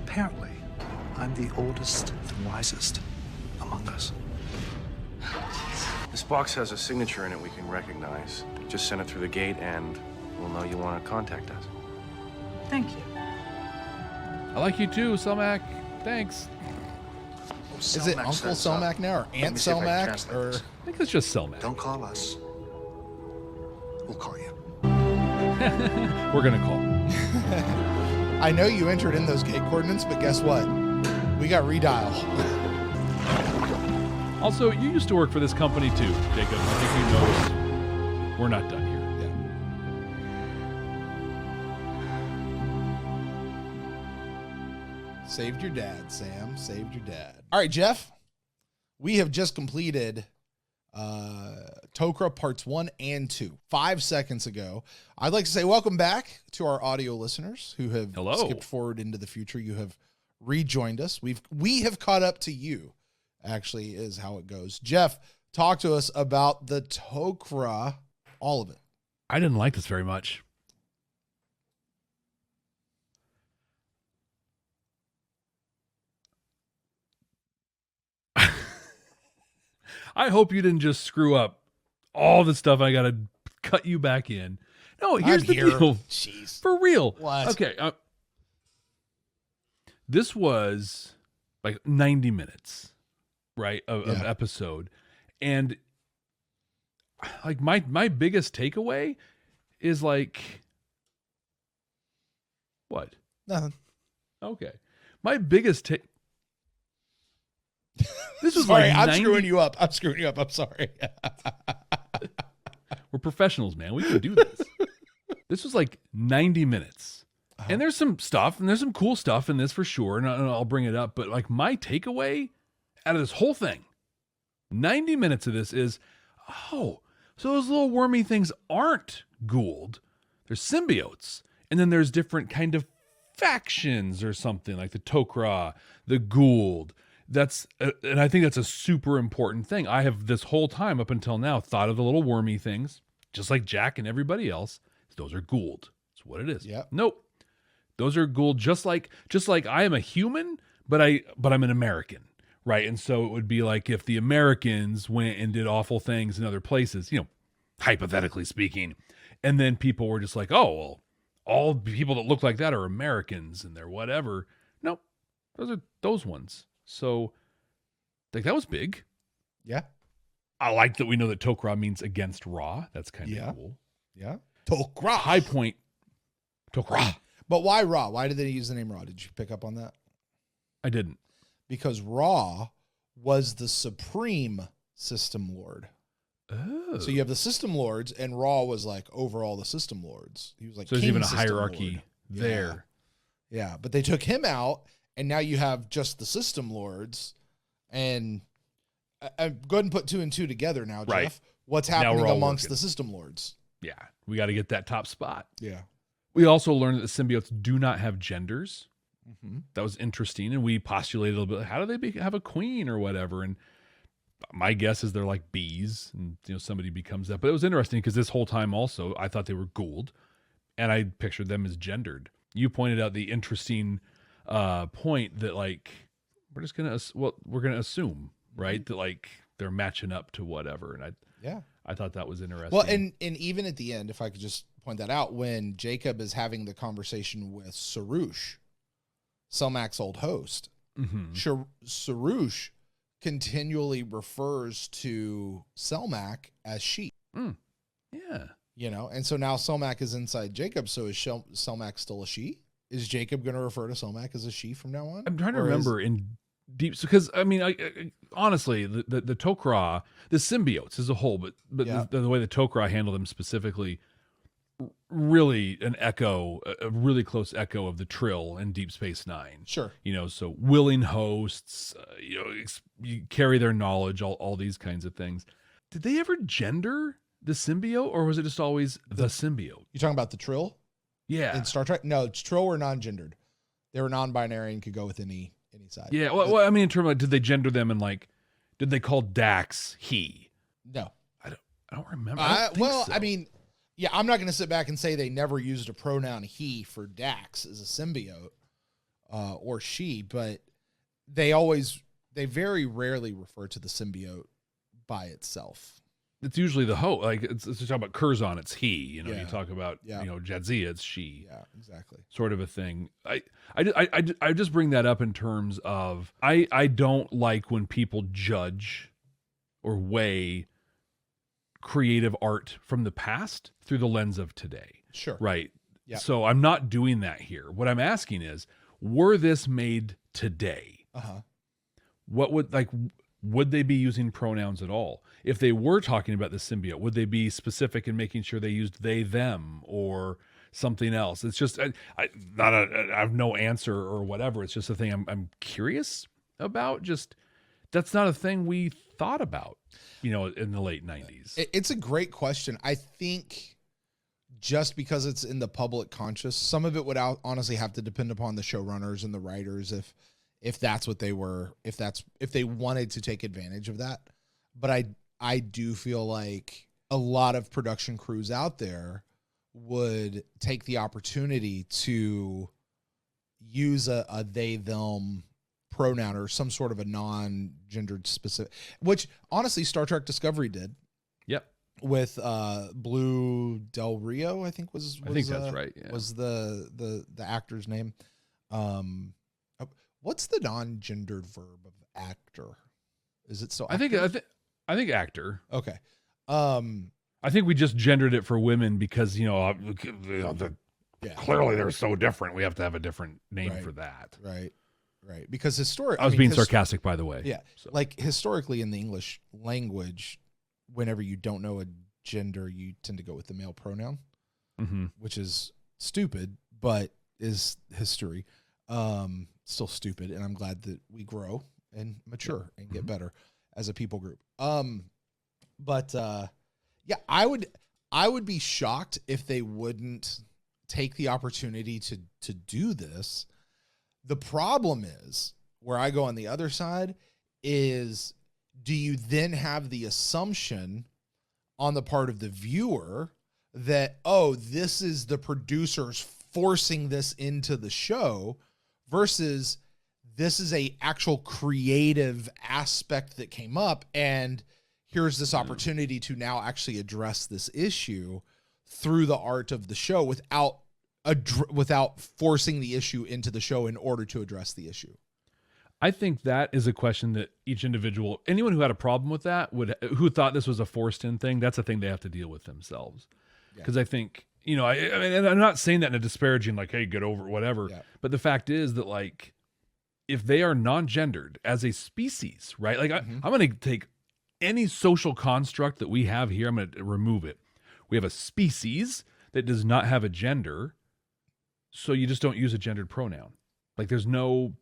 Apparently, I'm the oldest and wisest among us. This box has a signature in it we can recognize. Just send it through the gate and we'll know you want to contact us. Thank you. I like you too, Selmac. Thanks. is it Uncle Selmac now or Aunt Selmac? Or I think it's just Selmac. Don't call us. We'll call you. We're gonna call. I know you entered in those gate coordinates, but guess what? We got redial. Also, you used to work for this company too, Jacob. I think you know we're not done here. Saved your dad, Sam. Saved your dad. All right, Jeff. We have just completed Tok'Ra parts 1 and 2 5 seconds ago. I'd like to say welcome back to our audio listeners who have skipped forward into the future. You have rejoined us. We have caught up to you, actually, is how it goes. Jeff, talk to us about the Tok'Ra, all of it. I didn't like this very much. I hope you didn't just screw up all the stuff I got to cut you back in. No, here's the deal. Jeez. For real. What? Okay. This was like 90 minutes, right, of episode. And like my biggest takeaway is like, what? Nothing. Okay. My biggest this was sorry, like I'm screwing you up. I'm sorry. We're professionals, man. We can do this. This was like 90 minutes. And there's some stuff, and there's some cool stuff in this for sure, and I'll bring it up. But like my takeaway out of this whole thing, 90 minutes of this is, so those little wormy things aren't Gould. There's symbiotes. And then there's different kind of factions or something, like the Tok'Ra, the Gould. And I think that's a super important thing. I have this whole time up until now thought of the little wormy things, just like Jack and everybody else. Those are Gould. That's what it is. Yeah. Nope. Those are Gould, just like I am a human, but I'm an American, right? And so it would be like if the Americans went and did awful things in other places, hypothetically speaking, and then people were just like, oh, well, all people that look like that are Americans and they're whatever. Nope. Those are those ones. So like that was big. Yeah. I like that we know that Tok'Ra means against Ra. That's kind of cool. Yeah. Tok'Ra. High point. Tok'Ra. But why Ra? Why did they use the name Ra? Did you pick up on that? I didn't. Because Ra was the supreme system lord. Oh. So you have the system lords, and Ra was like over all the system lords. He was like, so there's King even a System hierarchy Lord. there. Yeah, but they took him out, and now you have just the system lords. And go ahead and put 2 and 2 together now, Jeff. Right. What's Now happening we're all amongst working. the system lords? Yeah, we got to get that top spot. Yeah. We also learned that the symbiotes do not have genders. Mm-hmm. That was interesting, and we postulated a little bit, how do they have a queen or whatever? And my guess is they're like bees, and somebody becomes that. But it was interesting because this whole time also, I thought they were Gould, and I pictured them as gendered. You pointed out the interesting point that like we're gonna assume, right, that like they're matching up to whatever, and I thought that was interesting. Well, and even at the end, if I could just point that out, when Jacob is having the conversation with Sarush, Selmak's old host, Sarush continually refers to Selmak as she. Yeah. And so now Selmak is inside Jacob, so is Selmak still a she? Is Jacob going to refer to Selmak as a she from now on? I'm trying to remember in deep, because I mean, honestly, the Tok'Ra, the symbiotes as a whole, but the way the Tok'Ra handle them specifically, really a really close echo of the Trill in Deep Space Nine. Sure. So willing hosts, you carry their knowledge, all these kinds of things. Did they ever gender the symbiote, or was it just always the symbiote? You talking about the Trill? Yeah. In Star Trek? No, Trill were non-gendered. They were non-binary and could go with any side. Yeah. Well, I mean, in terms of, did they gender them, and like, did they call Dax he? No. I don't remember. I mean, yeah, I'm not going to sit back and say they never used a pronoun he for Dax as a symbiote or she, but they very rarely refer to the symbiote by itself. It's usually the host. Like it's talk about Curzon, it's he. You talk about Jadzia, it's she. Yeah, exactly. Sort of a thing. I just bring that up in terms of I don't like when people judge or weigh creative art from the past through the lens of today. Sure. Right. Yeah. So I'm not doing that here. What I'm asking is, were this made today? Would they be using pronouns at all? If they were talking about the symbiote, would they be specific in making sure they used they, them, or something else? It's just I have no answer or whatever. It's just a thing I'm curious about. Just that's not a thing we thought about, in the late 90s. It's a great question. I think just because it's in the public conscious, some of it would honestly have to depend upon the showrunners and the writers if that's what they were, if they wanted to take advantage of that. But I do feel like a lot of production crews out there would take the opportunity to use a they them pronoun or some sort of a non-gendered specific, which honestly Star Trek Discovery did. Yep. With Blue Del Rio, I think was I think that's right. Yeah. Was the actor's name. What's the non-gendered verb of actor? Is it still actor? I think actor. Okay. I think we just gendered it for women because clearly they're so different. We have to have a different name for that. Right. Because historically, I was being sarcastic, by the way. Yeah. So. Like historically in the English language, whenever you don't know a gender, you tend to go with the male pronoun, which is stupid, but is history. Still stupid, and I'm glad that we grow and mature and get better as a people group. Yeah, I would be shocked if they wouldn't take the opportunity to do this. The problem is, where I go on the other side, is do you then have the assumption on the part of the viewer that, oh, this is the producers forcing this into the show, versus this is a actual creative aspect that came up, and here's this opportunity to now actually address this issue through the art of the show without forcing the issue into the show in order to address the issue. I think that is a question that each individual, anyone who had a problem with that, who thought this was a forced-in thing, that's a thing they have to deal with themselves. Because I think, I mean, I'm not saying that in a disparaging, like, hey, get over it, whatever. Yeah. But the fact is that, like, if they are non-gendered as a species, right? Like, I'm going to take any social construct that we have here, I'm going to remove it. We have a species that does not have a gender, so you just don't use a gendered pronoun. Like, there's no...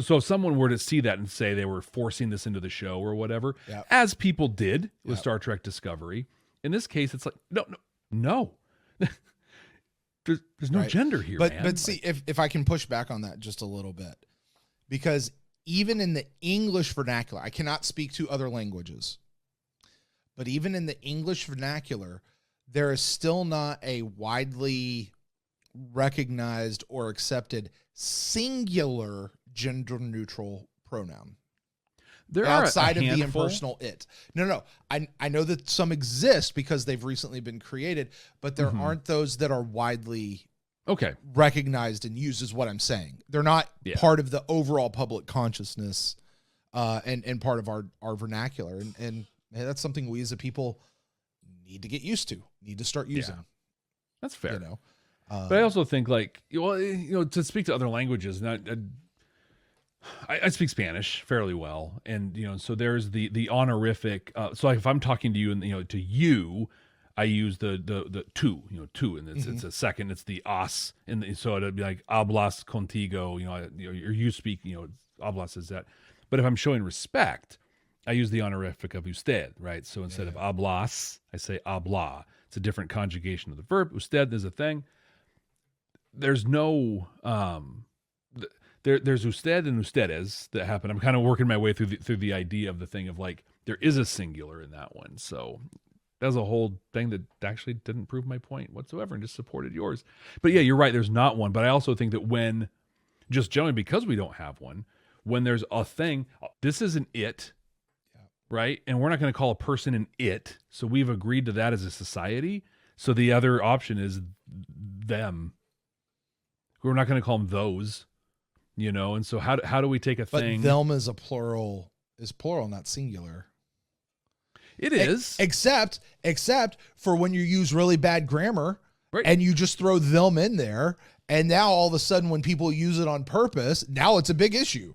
So if someone were to see that and say they were forcing this into the show or whatever, as people did with Star Trek Discovery, in this case, it's like, no. There's no gender here, man. But see, if I can push back on that just a little bit, because even in the English vernacular, I cannot speak to other languages, but even in the English vernacular, there is still not a widely recognized or accepted singular gender neutral pronoun. There outside are of the impersonal it. No. I know that some exist because they've recently been created, but there aren't those that are widely recognized and used, is what I'm saying. They're not part of the overall public consciousness and part of our vernacular. And that's something we as a people need to get used to, need to start using. Yeah. That's fair. But I also think, like, to speak to other languages, and I speak Spanish fairly well, and so there's the honorific. So like if I'm talking to you, and to you, I use the tú, and it's a second. It's the as, and so it'd be like hablas contigo. Or you speak. Hablas is that. But if I'm showing respect, I use the honorific of usted, right? So instead of hablas, I say habla. It's a different conjugation of the verb. Usted is a thing. There's no there's usted and ustedes that happen. I'm kind of working my way through the idea of the thing of, like, there is a singular in that one. So that's a whole thing that actually didn't prove my point whatsoever and just supported yours. But yeah, you're right. There's not one. But I also think that when, just generally because we don't have one, when there's a thing, this is an it, right? And we're not going to call a person an it. So we've agreed to that as a society. So the other option is them. We're not going to call them those, and so how do we take a thing? But them is plural, not singular. It is. Except for when you use really bad grammar, and you just throw them in there, and now all of a sudden when people use it on purpose, now it's a big issue.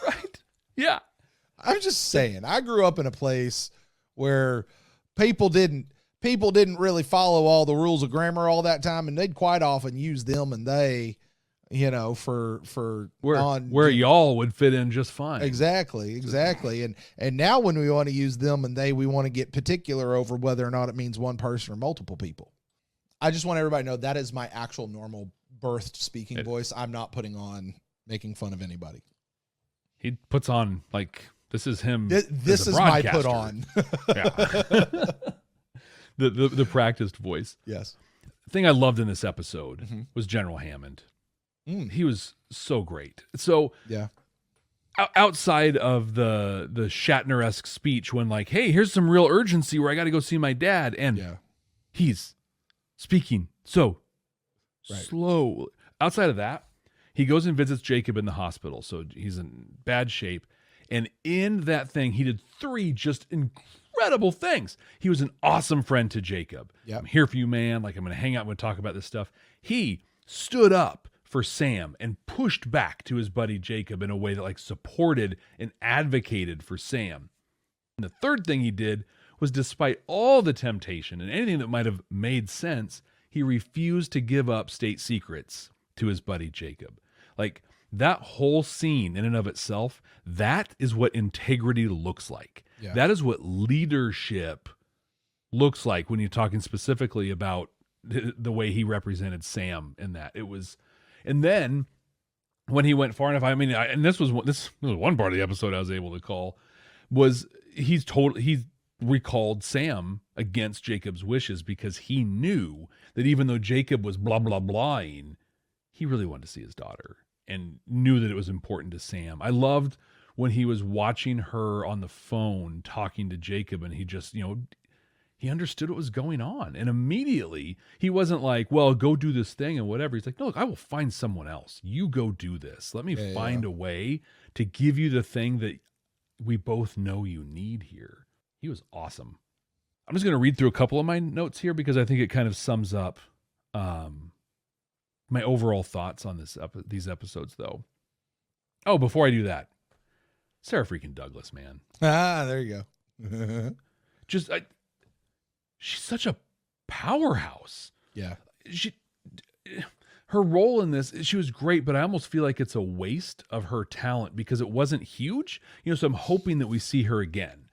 Right. Yeah. I'm just saying, I grew up in a place where people didn't really follow all the rules of grammar all that time, and they'd quite often use them and they, for where y'all would fit in just fine. Exactly. And now when we want to use them and they, we want to get particular over whether or not it means one person or multiple people. I just want everybody to know that is my actual normal birthed speaking voice. I'm not putting on making fun of anybody. He puts on, like, this is him. This is my put on. Yeah. The practiced voice. Yes. The thing I loved in this episode was General Hammond. He was so great. So yeah. Outside of the Shatner-esque speech when like, hey, here's some real urgency where I got to go see my dad. And he's speaking so slow. Outside of that, he goes and visits Jacob in the hospital. So he's in bad shape. And in that thing, he did 3 just incredible things. He was an awesome friend to Jacob. Yep. I'm here for you, man. Like, I'm going to hang out. I'm going to talk about this stuff. He stood up for Sam and pushed back to his buddy Jacob in a way that like supported and advocated for Sam. And the third thing he did was, despite all the temptation and anything that might have made sense, he refused to give up state secrets to his buddy Jacob. Like, that whole scene in and of itself, that is what integrity looks like. Yeah. That is what leadership looks like when you're talking specifically about the way he represented Sam in that. It was, and then when he went far enough, I mean, and this was one part of the episode I was able to call, was he recalled Sam against Jacob's wishes because he knew that even though Jacob was blah, blah, blahing, he really wanted to see his daughter and knew that it was important to Sam. I loved when he was watching her on the phone talking to Jacob, and he just, he understood what was going on. And immediately he wasn't like, well, go do this thing and whatever. He's like, no, look, I will find someone else. You go do this. Let me find a way to give you the thing that we both know you need here. He was awesome. I'm just going to read through a couple of my notes here because I think it kind of sums up my overall thoughts on these episodes, though. Oh, before I do that, Sarah freaking Douglas, man. There you go. She's such a powerhouse. Yeah. Her role in this, she was great, but I almost feel like it's a waste of her talent because it wasn't huge. So I'm hoping that we see her again.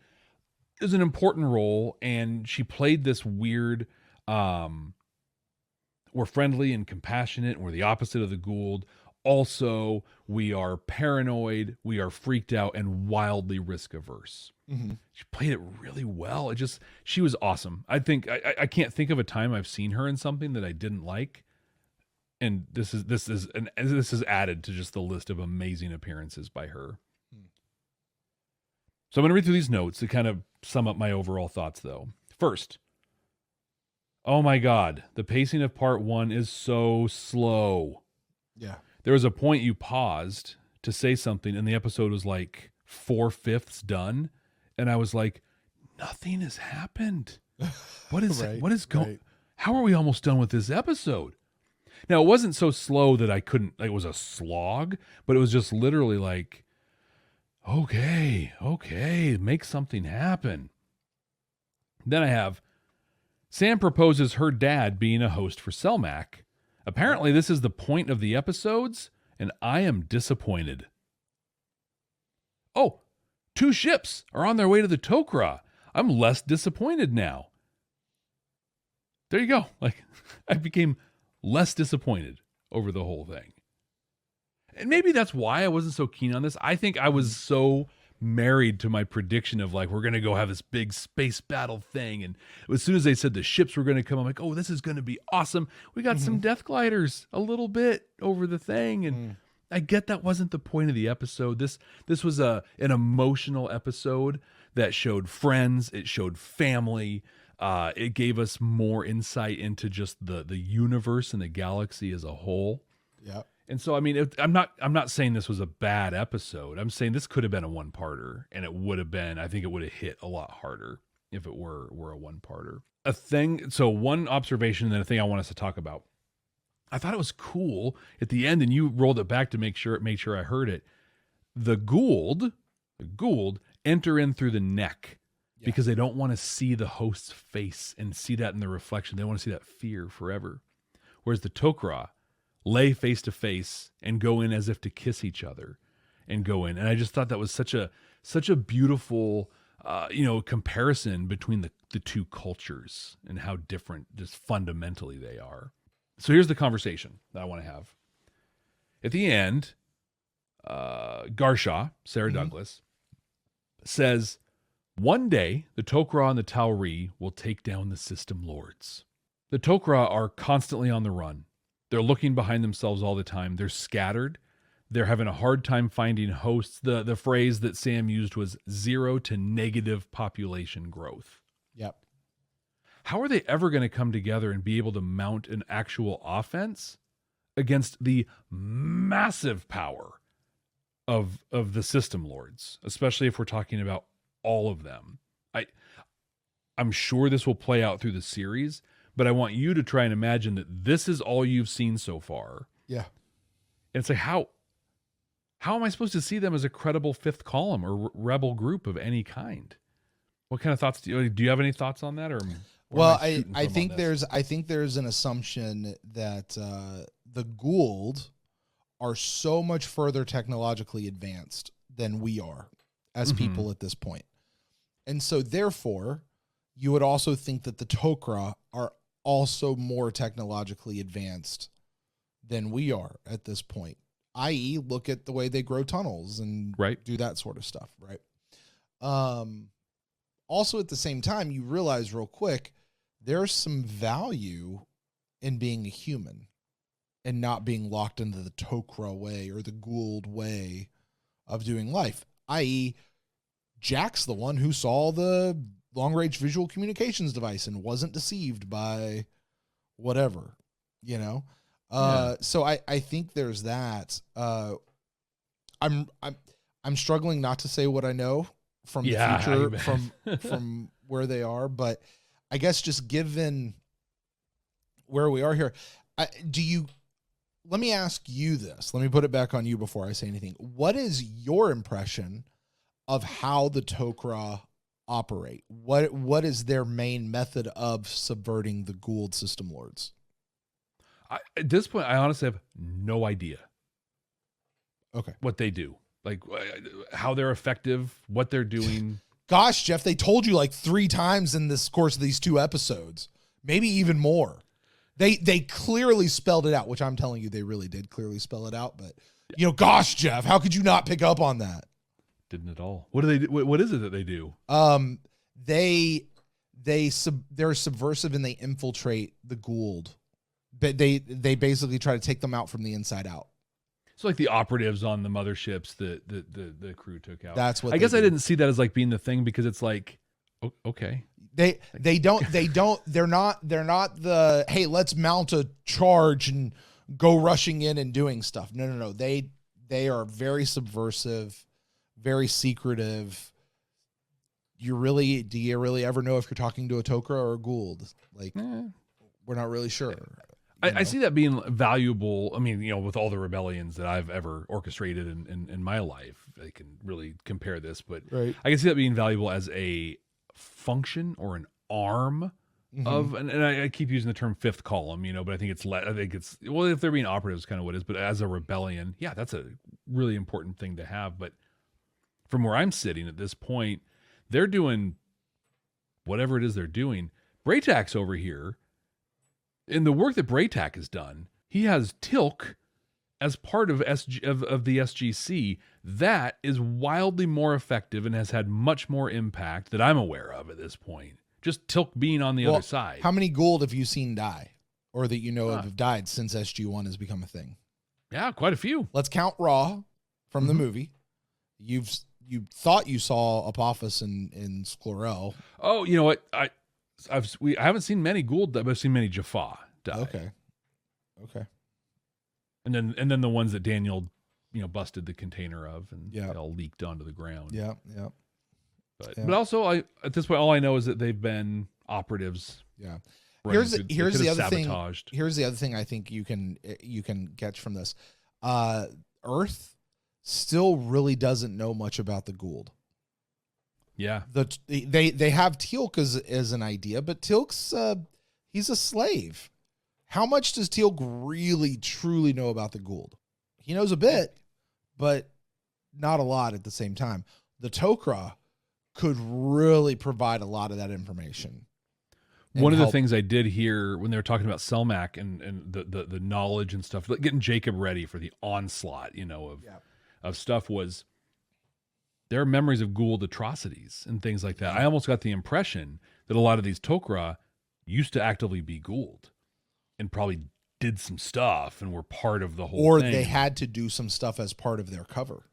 It was an important role, and she played this weird, we're friendly and compassionate, and we're the opposite of the Gould. Also, we are paranoid, we are freaked out, and wildly risk averse. Mm-hmm. She played it really well. She was awesome. I think I can't think of a time I've seen her in something that I didn't like. And this is added to just the list of amazing appearances by her. So I'm going to read through these notes to kind of sum up my overall thoughts, though. First, oh my God, the pacing of part 1 is so slow. Yeah. There was a point you paused to say something, and the episode was like 4/5 done. And I was like, nothing has happened. What is what is going? How are we almost done with this episode? Now, it wasn't so slow that I couldn't, like, it was a slog, but it was just literally like, okay, make something happen. Then I have Sam proposes her dad being a host for Selmac. Apparently, this is the point of the episodes, and I am disappointed. Oh, 2 ships are on their way to the Tok'Ra. I'm less disappointed now. There you go. Like, I became less disappointed over the whole thing. And maybe that's why I wasn't so keen on this. I think I was so married to my prediction of like, we're going to go have this big space battle thing. And as soon as they said the ships were going to come, I'm like, oh, this is going to be awesome. We got some death gliders a little bit over the thing. And I get that wasn't the point of the episode. This was an emotional episode that showed friends. It showed family. It gave us more insight into just the universe and the galaxy as a whole. Yeah. And so, I mean, I'm not saying this was a bad episode. I'm saying this could have been a 1-parter, and it would have been, I think it would have hit a lot harder if it were a 1-parter. So one observation and then a thing I want us to talk about. I thought it was cool at the end, and you rolled it back to make sure I heard it. The Gould enter in through the neck because they don't want to see the host's face and see that in the reflection. They want to see that fear forever. Whereas the Tok'Ra lay face to face and go in as if to kiss each other and go in. And I just thought that was such a beautiful, comparison between the 2 cultures and how different just fundamentally they are. So here's the conversation that I want to have. At the end, Garshaw, Sarah Douglas, says, one day the Tok'Ra and the Tauri will take down the system lords. The Tok'Ra are constantly on the run. They're looking behind themselves all the time. They're scattered. They're having a hard time finding hosts. The phrase that Sam used was 0 to negative population growth. Yep. How are they ever going to come together and be able to mount an actual offense against the massive power of the system lords, especially if we're talking about all of them? I'm sure this will play out through the series, but I want you to try and imagine that this is all you've seen so far. Yeah. And say, how am I supposed to see them as a credible fifth column or rebel group of any kind? What kind of thoughts do you have any thoughts on that? Or well, I think there's an assumption that the Goa'uld are so much further technologically advanced than we are as people at this point. And so therefore, you would also think that the Tok'Ra are also more technologically advanced than we are at this point, i.e. look at the way they grow tunnels and do that sort of stuff, right? Also, at the same time, you realize real quick, there's some value in being a human and not being locked into the Tok'Ra way or the Goa'uld way of doing life, i.e. Jack's the one who saw the long-range visual communications device and wasn't deceived by whatever, you know? So I think there's that. I'm struggling not to say what I know from the future, from where they are, but I guess just given where we are here, let me ask you this. Let me put it back on you before I say anything. What is your impression of how the Tok'Ra operate? What is their main method of subverting the Goa'uld system lords? At this point, I honestly have no idea. Okay. What they do, like how they're effective, what they're doing. Gosh, Jeff, they told you like 3 times in this course of these 2 episodes, maybe even more. They clearly spelled it out, which I'm telling you, they really did clearly spell it out. But gosh, Jeff, how could you not pick up on that? Didn't at all. What do they do? What is it that they do? They're subversive and they infiltrate the Goa'uld. They basically try to take them out from the inside out. So like the operatives on the motherships that the crew took out. That's what I guess I didn't see that as like being the thing, because it's like, okay. They're not the, hey, let's mount a charge and go rushing in and doing stuff. No. They are very subversive, very secretive. Do you really ever know if you're talking to a Tok'Ra or a Goa'uld? Like, we're not really sure. I see that being valuable. I mean, with all the rebellions that I've ever orchestrated in my life, I can really compare this, but I can see that being valuable as a function or an arm of, and I keep using the term fifth column, but I think it's if they're being operatives, kind of what it is, but as a rebellion, yeah, that's a really important thing to have. But from where I'm sitting at this point, they're doing whatever it is they're doing. Braytak's over here. In the work that Braytak has done, he has Tilk as part of the SGC. That is wildly more effective and has had much more impact that I'm aware of at this point. Just Tilk being on the other side. How many Goa'uld have you seen die, or that you know of have died since SG1 has become a thing? Yeah, quite a few. Let's count Raw from the movie. You thought you saw Apophis in Schlorel. Oh, you know what? I haven't seen many Goa'uld, but I've seen many Jaffa die. Okay. And then the ones that Daniel, busted the container of, and they all leaked onto the ground. Yeah. But also, at this point, all I know is that they've been operatives. Yeah. Here's the other thing. Here's the other thing I think you can catch from this. Earth still really doesn't know much about the Goa'uld. Yeah. They have Teal'c as an idea, but Teal'c's he's a slave. How much does Teal'c really truly know about the Goa'uld? He knows a bit, but not a lot at the same time. The Tok'Ra could really provide a lot of that information. One of the things I did hear when they were talking about Selmak and the knowledge and stuff, like getting Jacob ready for the onslaught, of stuff, was there are memories of Goa'uld atrocities and things like that. I almost got the impression that a lot of these Tok'Ra used to actively be Goa'uld and probably did some stuff and were part of the whole or thing. they had to do some stuff as part of their cover.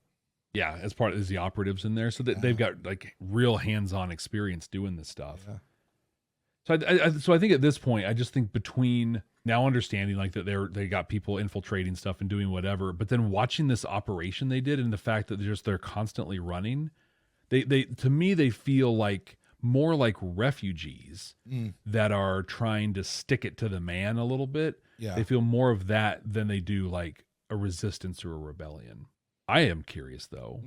Yeah, as the operatives in there, so that they've got like real hands-on experience doing this stuff. Yeah. So I think at this point, I just think between now understanding like that they got people infiltrating stuff and doing whatever, but then watching this operation they did and the fact that they're constantly running, they to me they feel like more like refugees that are trying to stick it to the man a little bit. Yeah. They feel more of that than they do like a resistance or a rebellion. I am curious though,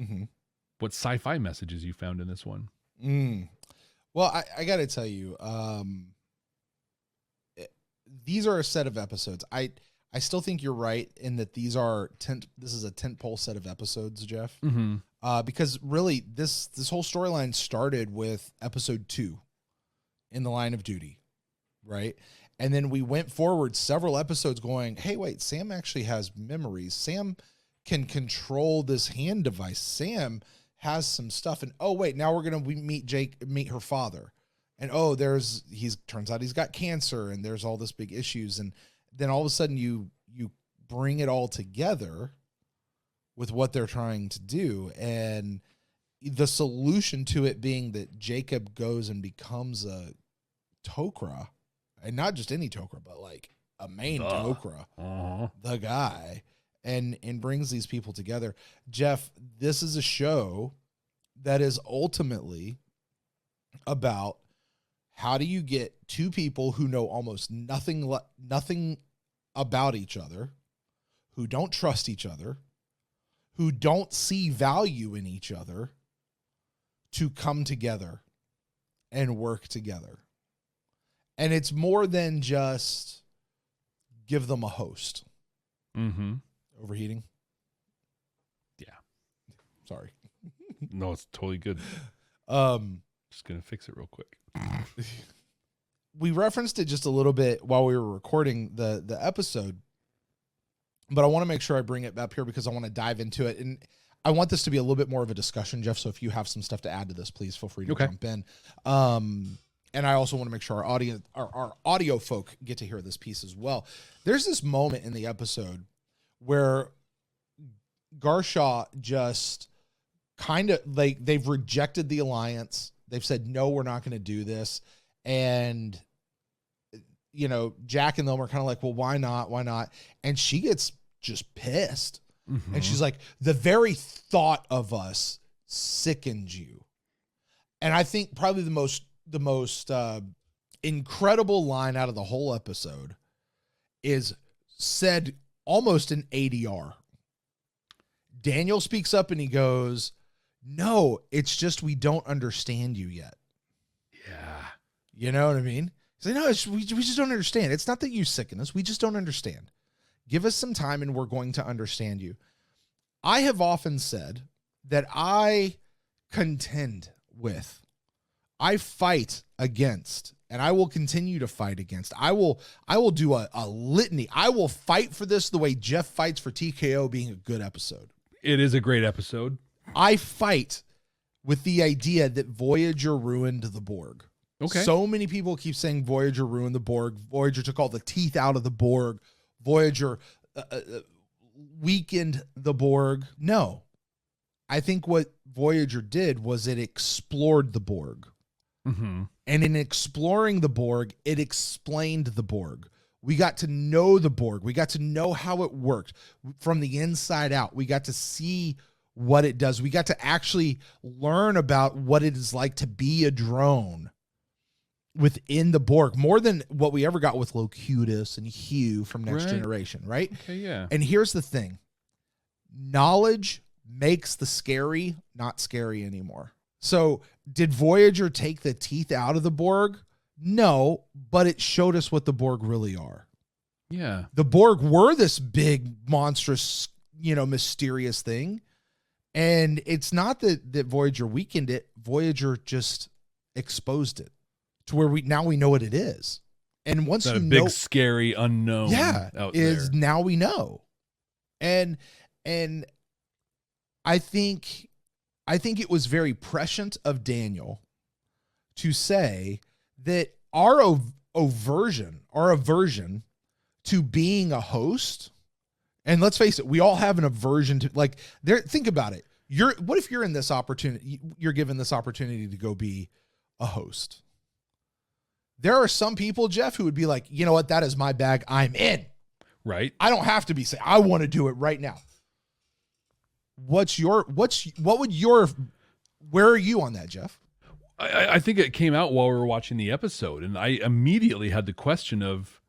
what sci-fi messages you found in this one. Well, I got to tell you, these are a set of episodes. I still think you're right in that this is a tentpole set of episodes, Jeff. Because really this whole storyline started with episode 2 in the Line of Duty, right? And then we went forward several episodes going, hey, wait, Sam actually has memories. Sam can control this hand device. Sam has some stuff. And oh, wait, now we're going to meet her father. And oh, turns out he's got cancer and there's all this big issues. And then all of a sudden you bring it all together with what they're trying to do. And the solution to it being that Jacob goes and becomes a Tok'Ra, and not just any Tok'Ra, but like a main Tok'Ra, the guy, and brings these people together. Jeff, this is a show that is ultimately about how do you get two people who know almost nothing about each other, who don't trust each other, who don't see value in each other, to come together and work together. And it's more than just give them a host. Overheating? Yeah. Sorry. No, it's totally good. Just going to fix it real quick. We referenced it just a little bit while we were recording the episode, but I want to make sure I bring it up here because I want to dive into it. And I want this to be a little bit more of a discussion, Jeff. So if you have some stuff to add to this, please feel free to jump in. And I also want to make sure our audio folk get to hear this piece as well. There's this moment in the episode where Garshaw just kind of like they've rejected the alliance. They've said, no, we're not going to do this. And, you know, Jack and them are kind of like, well, why not? Why not? And she gets just pissed. And she's like, the very thought of us sickens you. And I think probably the most incredible line out of the whole episode is said almost in ADR. Daniel speaks up and he goes, no, it's just we don't understand you yet. Yeah. You know what I mean? He's like, no, we just don't understand. It's not that you sicken us. We just don't understand. Give us some time and we're going to understand you. I have often said that I contend with, I fight against, and I will continue to fight against. I will do a litany. I will fight for this the way Jeff fights for TKO being a good episode. It is a great episode. I fight with the idea that Voyager ruined the Borg. Okay. So many people keep saying Voyager ruined the Borg. Voyager took all the teeth out of the Borg. Voyager weakened the Borg. No. I think what Voyager did was it explored the Borg. And in exploring the Borg, it explained the Borg. We got to know the Borg. We got to know how it worked from the inside out. We got to see what it does. We got to actually learn about what it is like to be a drone within the Borg, more than what we ever got with Locutus and Hugh from Next Generation, right? Okay, yeah. And here's the thing. Knowledge makes the scary not scary anymore. So did Voyager take the teeth out of the Borg? No, but it showed us what the Borg really are. Yeah. The Borg were this big, monstrous, mysterious thing. And it's not that Voyager weakened it. Voyager just exposed it to where we know what it is. And once that you a big, know, scary unknown out is there. Now we know. And I think it was very prescient of Daniel to say that our aversion to being a host. And let's face it, we all have an aversion to like there. Think about it. What if you're in this opportunity? You're given this opportunity to go be a host. There are some people, Jeff, who would be like, you know what? That is my bag. I'm in. Right. I don't have to be saying, I want to do it right now. Where are you on that, Jeff? I think it came out while we were watching the episode, and I immediately had the question of,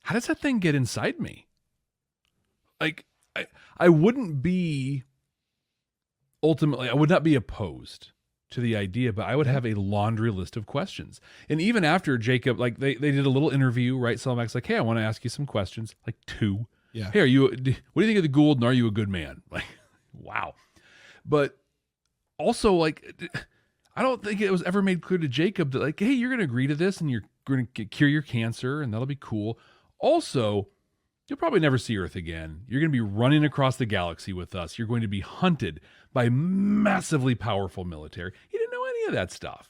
how does that thing get inside me? Like, I wouldn't be, ultimately, I would not be opposed to the idea, but I would have a laundry list of questions. And even after Jacob, like they did a little interview, right? Selmack's like, hey, I want to ask you some questions, like 2. Yeah. Hey, what do you think of the Gould, and are you a good man? Like, wow. But also, like, I don't think it was ever made clear to Jacob that, like, hey, you're going to agree to this and you're going to cure your cancer and that'll be cool. Also, you'll probably never see Earth again. You're going to be running across the galaxy with us. You're going to be hunted by massively powerful military. He didn't know any of that stuff.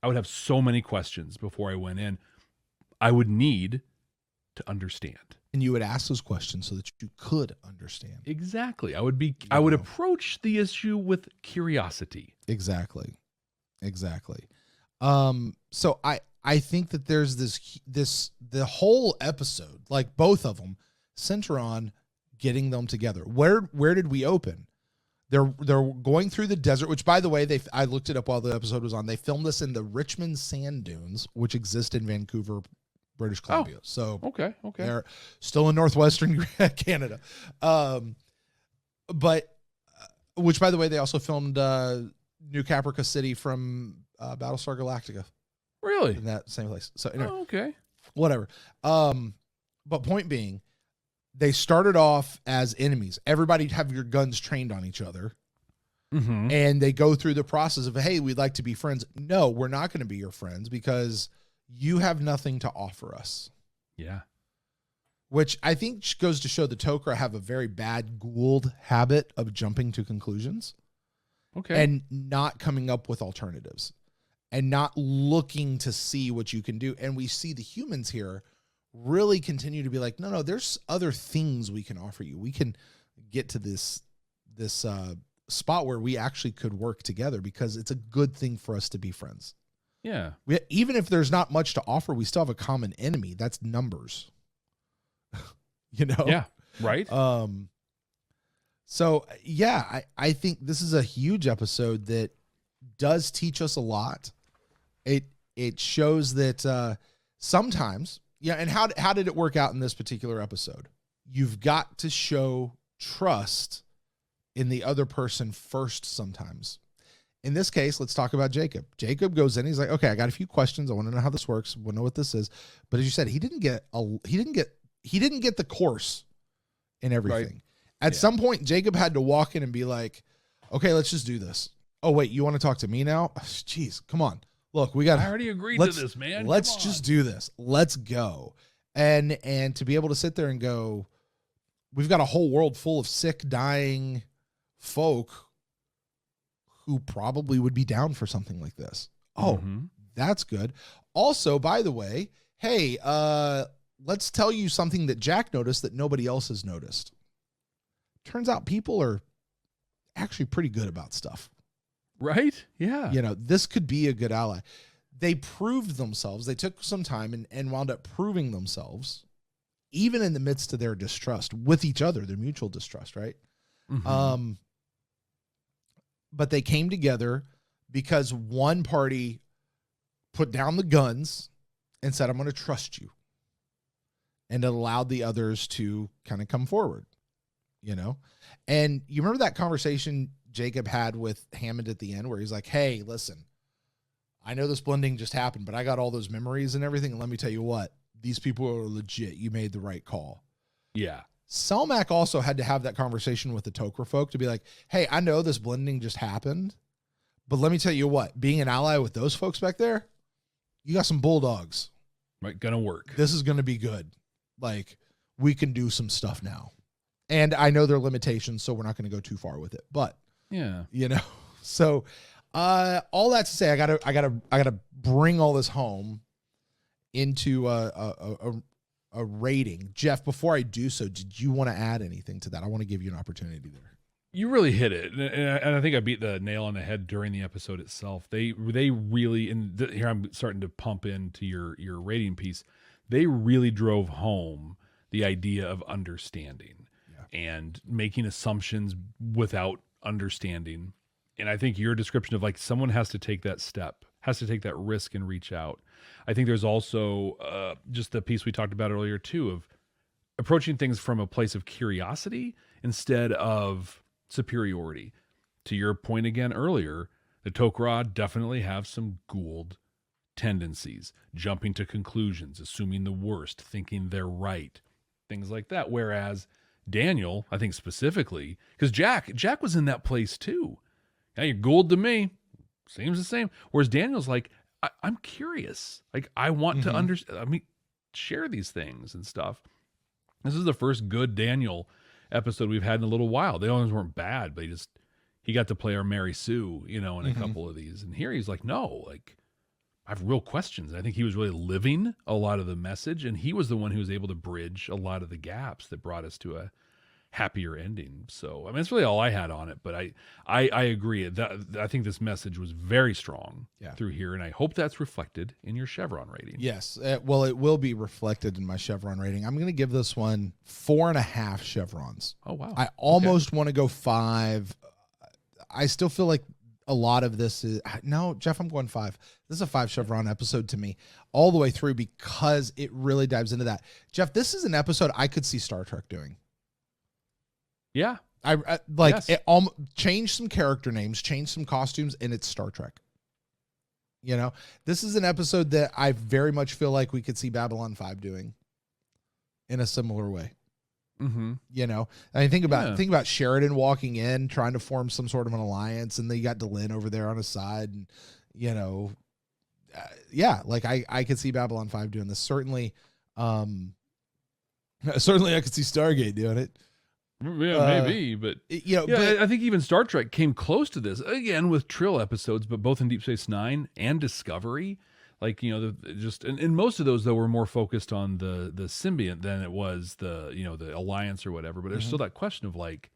I would have so many questions before I went in. I would need to understand. And you would ask those questions so that you could understand. Exactly. I would approach the issue with curiosity. Exactly. So I think that there's the whole episode, like both of them, center on getting them together. Where did we open? They're going through the desert, which, by the way, I looked it up while the episode was on. They filmed this in the Richmond Sand Dunes, which exist in Vancouver, British Columbia. Oh, so okay. They're still in northwestern Canada. But which, by the way, they also filmed New Caprica City from Battlestar Galactica. Really? In that same place. So anyway, okay. Whatever. But point being, they started off as enemies. Everybody have your guns trained on each other. Mm-hmm. And they go through the process of, hey, we'd like to be friends. No, we're not going to be your friends because you have nothing to offer us. Yeah. Which I think goes to show the Tok'Ra have a very bad Gould habit of jumping to conclusions. Okay. And not coming up with alternatives. And not looking to see what you can do. And we see the humans here really continue to be like, no, there's other things we can offer you. We can get to this spot where we actually could work together because it's a good thing for us to be friends. Yeah. Even if there's not much to offer, we still have a common enemy. That's numbers. Yeah. Right. So yeah, I think this is a huge episode that does teach us a lot. It shows that sometimes, yeah. And how did it work out in this particular episode? You've got to show trust in the other person first sometimes. In this case, let's talk about Jacob. Jacob goes in, he's like, okay, I got a few questions. I want to know how this works. I want to know what this is. But as you said, he didn't get the course in everything. Right. At some point, Jacob had to walk in and be like, okay, let's just do this. Oh, wait, you want to talk to me now? Jeez, come on. Look, I already agreed to this, man. Let's just do this. Let's go. And to be able to sit there and go, we've got a whole world full of sick, dying folk who probably would be down for something like this. Oh, that's good. Also, by the way, hey, let's tell you something that Jack noticed that nobody else has noticed. Turns out people are actually pretty good about stuff. Right? Yeah. This could be a good ally. They proved themselves. They took some time and wound up proving themselves, even in the midst of their distrust with each other, their mutual distrust, right? Mm-hmm. But they came together because one party put down the guns and said, I'm going to trust you. And it allowed the others to kind of come forward, And you remember that conversation Jacob had with Hammond at the end where he's like, hey, listen, I know this blending just happened, but I got all those memories and everything. And let me tell you what, these people are legit. You made the right call. Yeah. Selmack also had to have that conversation with the Tok'Ra folk to be like, hey, I know this blending just happened, but let me tell you what, being an ally with those folks back there, you got some bulldogs. Right. Gonna work. This is going to be good. Like, we can do some stuff now. And I know there are limitations, so we're not going to go too far with it, but yeah, so all that to say, I gotta bring all this home into a a rating. Jeff, before I do so, did you want to add anything to that? I want to give you an opportunity there. You really hit it, and I think I beat the nail on the head during the episode itself. They really, and here I'm starting to pump into your rating piece. They really drove home the idea of understanding and making assumptions without understanding. And I think your description of like someone has to take that step, has to take that risk and reach out. I think there's also just the piece we talked about earlier too of approaching things from a place of curiosity instead of superiority. To your point again earlier, the Tok'Ra definitely have some Gould tendencies, jumping to conclusions, assuming the worst, thinking they're right, things like that. Whereas Daniel, I think specifically, because Jack was in that place too. Now you're Gould to me, seems the same. Whereas Daniel's like, I'm curious, like I want to understand. I mean, share these things and stuff. This is the first good Daniel episode we've had in a little while. They always weren't bad, but he got to play our Mary Sue, in a couple of these. And here he's like, no, like I have real questions. I think he was really living a lot of the message, and he was the one who was able to bridge a lot of the gaps that brought us to a happier ending. So, I mean, that's really all I had on it, but I agree that I think this message was very strong through here, and I hope that's reflected in your Chevron rating. Yes. Well, it will be reflected in my Chevron rating. I'm going to give this one 4.5 chevrons. Oh, wow. I almost want to go 5. I still feel like a lot of this is, no, Jeff, I'm going 5. This is a 5 chevron episode to me all the way through because it really dives into that. Jeff, this is an episode I could see Star Trek doing. Yeah. I like it. Change some character names, change some costumes, and it's Star Trek. This is an episode that I very much feel like we could see Babylon 5 doing in a similar way. Mm-hmm. I mean, think about Sheridan walking in, trying to form some sort of an alliance, and then you got Delenn over there on his side, and like I could see Babylon 5 doing this. Certainly I could see Stargate doing it. Yeah, maybe, but I think even Star Trek came close to this again with Trill episodes, but both in Deep Space Nine and Discovery. Like, and most of those though were more focused on the symbiont than it was the alliance or whatever. But there's still that question of like,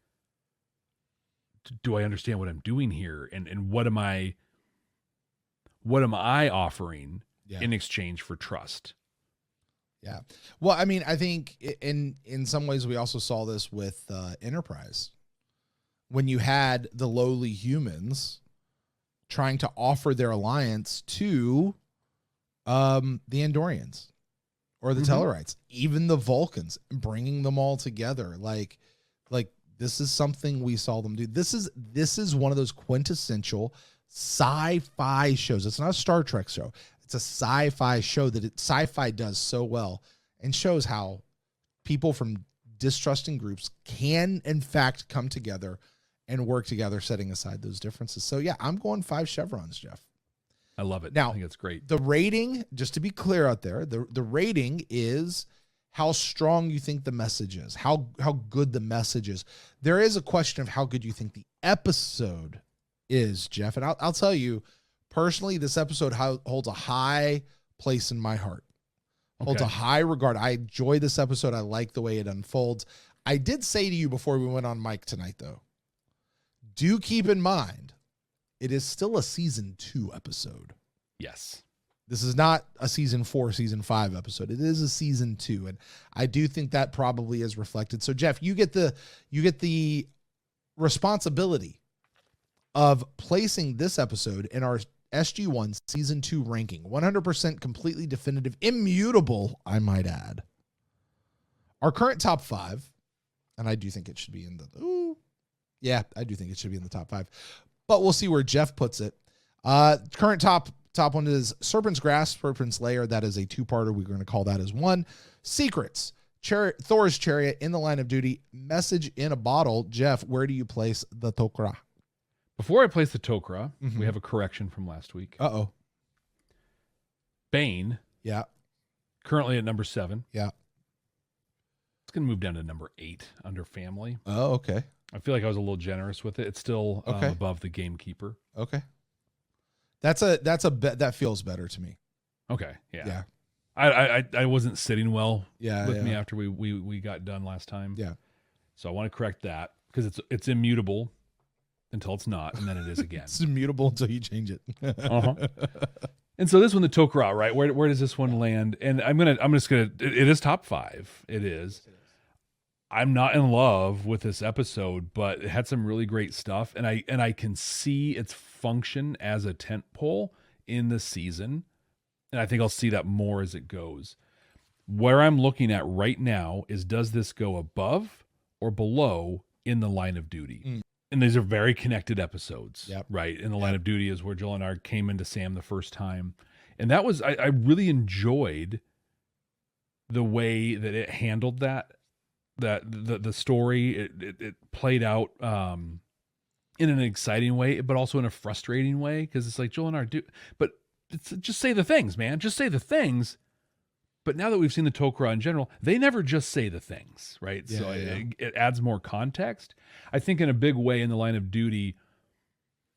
do I understand what I'm doing here, and what am I offering in exchange for trust? Yeah. Well, I mean, I think in some ways we also saw this with Enterprise when you had the lowly humans trying to offer their alliance to the Andorians or the Tellarites, even the Vulcans, bringing them all together. Like this is something we saw them do. This is one of those quintessential sci-fi shows. It's not a Star Trek show. It's a sci-fi show that sci-fi does so well and shows how people from distrusting groups can, in fact, come together and work together, setting aside those differences. So, yeah, I'm going 5 chevrons, Jeff. I love it. Now, I think it's great. The rating, just to be clear out there, the rating is how strong you think the message is, how good the message is. There is a question of how good you think the episode is, Jeff. And I'll tell you, personally, this episode holds a high place in my heart. Holds a high regard. I enjoy this episode. I like the way it unfolds. I did say to you before we went on mic tonight, though, do keep in mind, it is still a season 2 episode. Yes. This is not a season 4, season 5 episode. It is a season 2. And I do think that probably is reflected. So Jeff, you get the responsibility of placing this episode in our SG1 season 2 ranking. 100% completely definitive, immutable, I might add. Our current top 5, and I do think it should be in I do think it should be in the top 5. But we'll see where Jeff puts it. Current top one is Serpent's Grasp, Serpent's Lair. That is a 2-parter. We're going to call that as 1. Secrets, Thor's Chariot, In the Line of Duty, Message in a Bottle. Jeff, where do you place the Tok'Ra? Before I place the Tok'Ra, we have a correction from last week. Uh-oh. Bane. Yeah. Currently at number 7. Yeah. It's going to move down to number 8 under family. Oh, okay. I feel like I was a little generous with it. It's still above the Gamekeeper. Okay. That feels better to me. Okay. Yeah. I wasn't sitting well Yeah, with yeah. me after we got done last time. Yeah. So I want to correct that because it's immutable until it's not, and then it is again. It's immutable until you change it. Uh-huh. And so this one, the Tok'Ra, right? Where does this one land? And I'm just gonna. It is top 5. It is. I'm not in love with this episode, but it had some really great stuff, and I can see its function as a tentpole in the season, and I think I'll see that more as it goes. Where I'm looking at right now is, does this go above or below in the Line of Duty? And these are very connected episodes, right? In the Line of Duty is where Delenn came into Sam the first time, and that was I really enjoyed the way that it handled that the story. It played out in an exciting way, but also in a frustrating way, because it's like, Delenn, but it's just say the things, man. Just say the things. But now that we've seen the Tok'Ra in general, they never just say the things, right? Yeah, So yeah. it adds more context. I think in a big way in the Line of Duty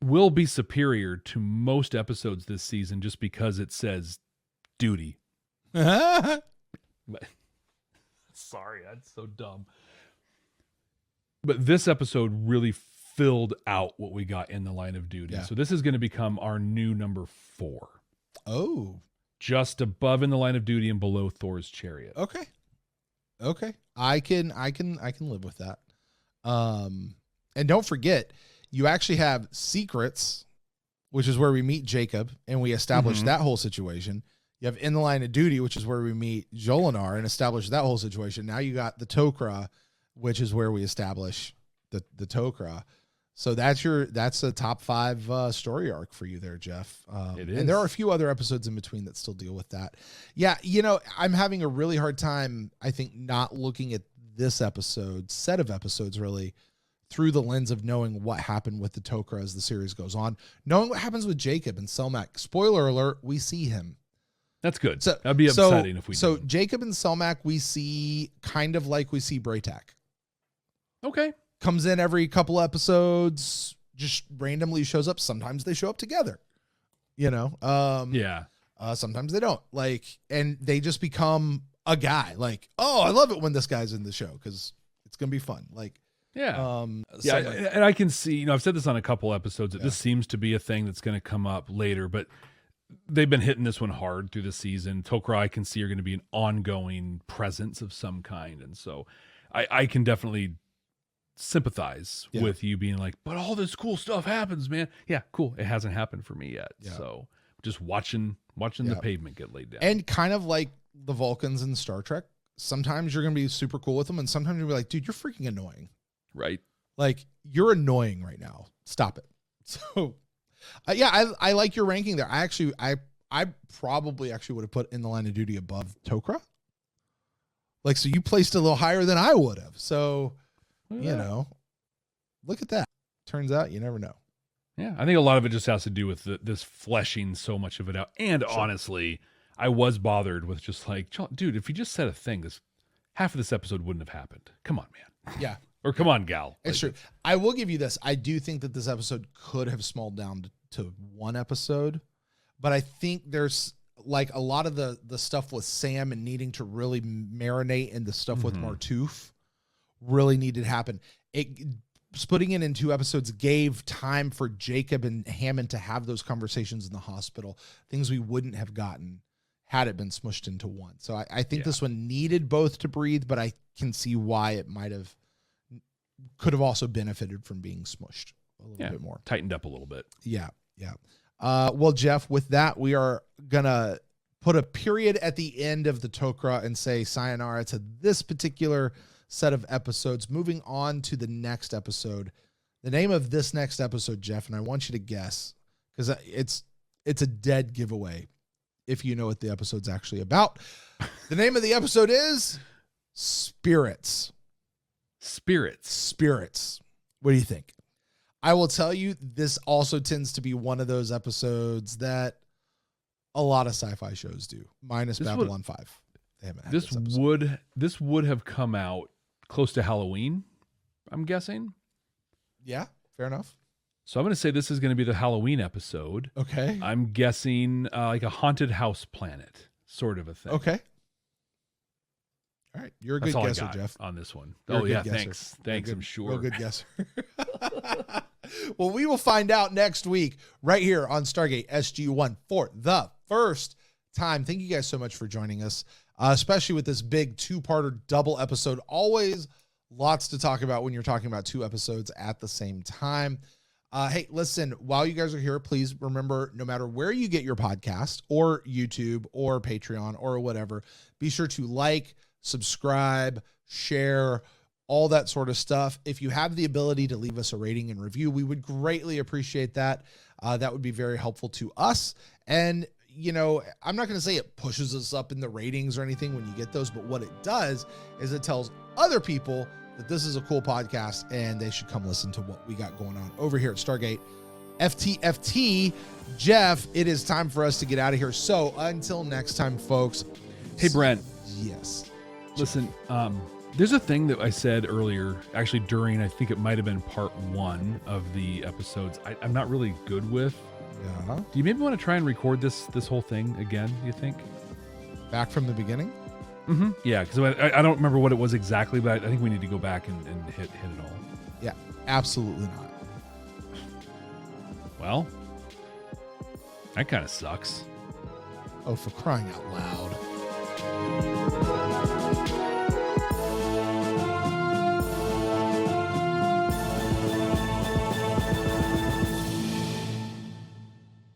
will be superior to most episodes this season just because it says duty. But, sorry, that's so dumb. But this episode really filled out what we got in the Line of Duty. Yeah. So this is going to become our new number 4. Oh. Just above in the Line of Duty and below Thor's chariot. Okay. I can live with that. And don't forget, you actually have Secrets, which is where we meet Jacob and we establish that whole situation. You have In the Line of Duty, which is where we meet Jolinar and establish that whole situation. Now you got the Tok'Ra, which is where we establish the Tok'Ra. So that's a top 5 story arc for you there, Jeff. It And there is. are a few other episodes in between that still deal with that. Yeah, I'm having a really hard time, I think, not looking at this set of episodes really through the lens of knowing what happened with the Tok'Ra as the series goes on, knowing what happens with Jacob and Selmak. Spoiler alert, we see him. That's good. So That'd be upsetting if we So didn't. Jacob and Selmak we see kind of like we see Braytak. Okay. Comes in every couple episodes, just randomly shows up. Sometimes they show up together, Yeah. Sometimes they don't, and they just become a guy. Like, oh, I love it when this guy's in the show because it's gonna be fun. Yeah. And I can see, I've said this on a couple episodes, that this seems to be a thing that's going to come up later, but they've been hitting this one hard through the season. Tok'Ra, I can see, are going to be an ongoing presence of some kind. And so I can definitely sympathize with you being like, but all this cool stuff happens, man. Yeah, cool. It hasn't happened for me yet. Yeah. So just watching the pavement get laid down. And kind of like the Vulcans in Star Trek, sometimes you're going to be super cool with them, and sometimes you'll be like, dude, you're freaking annoying. Right. Like, you're annoying right now. Stop it. So, I like your ranking there. I probably actually would have put In the Line of Duty above Tok'Ra. So you placed a little higher than I would have. So, look at that. Turns out you never know. Yeah, I think a lot of it just has to do with this fleshing so much of it out. And honestly, I was bothered with just like, dude, if you just said a thing, half of this episode wouldn't have happened. Come on, man. Yeah. Or come on, gal. It's true. I will give you this. I do think that this episode could have smalled down to one episode, but I think there's a lot of the stuff with Sam and needing to really marinate, and the stuff with Martouf really needed to happen. Splitting it in 2 episodes gave time for Jacob and Hammond to have those conversations in the hospital, things we wouldn't have gotten had it been smushed into one. So I think this one needed both to breathe, but I can see why it could have also benefited from being smushed a little bit more. Tightened up a little bit. Yeah. Well, Jeff, with that, we are going to put a period at the end of the Tok'Ra and say sayonara to this particular set of episodes. Moving on to the next episode. The name of this next episode, Jeff, and I want you to guess, because it's a dead giveaway if you know what the episode's actually about. The name of the episode is Spirits. Spirits. What do you think? I will tell you, this also tends to be one of those episodes that a lot of sci-fi shows do, minus Babylon 5. They haven't had this would have come out close to Halloween, I'm guessing. Yeah, fair enough. So I'm going to say this is going to be the Halloween episode. Okay. I'm guessing like a haunted house planet. sort of a thing. Okay. All right. You're a good That's all I guesser, got Jeff. on this one. You're a Oh, good yeah. guesser. Thanks. Good, I'm sure. Real good guesser. Well, we will find out next week right here on Stargate SG1 for the first time. Thank you guys so much for joining us, especially with this big two-parter double episode. Always lots to talk about when you're talking about 2 episodes at the same time. Hey, listen, while you guys are here, please remember, no matter where you get your podcast or YouTube or Patreon or whatever, be sure to like, subscribe, share, all that sort of stuff. If you have the ability to leave us a rating and review, we would greatly appreciate that. That would be very helpful to us. And, you know, I'm not going to say it pushes us up in the ratings or anything when you get those, but what it does is it tells other people that this is a cool podcast and they should come listen to what we got going on over here at Stargate FTFT. Jeff, it is time for us to get out of here. So until next time, folks. Hey, Brent. Yes. Listen, there's a thing that I said earlier, actually during, I think it might have been part 1 of the episodes, I'm not really good with. Yeah. Do you maybe want to try and record this whole thing again, you think? Back from the beginning? Mm-hmm. Yeah, because I don't remember what it was exactly, but I think we need to go back and hit it all. Yeah, absolutely not. Well, that kind of sucks. Oh, for crying out loud.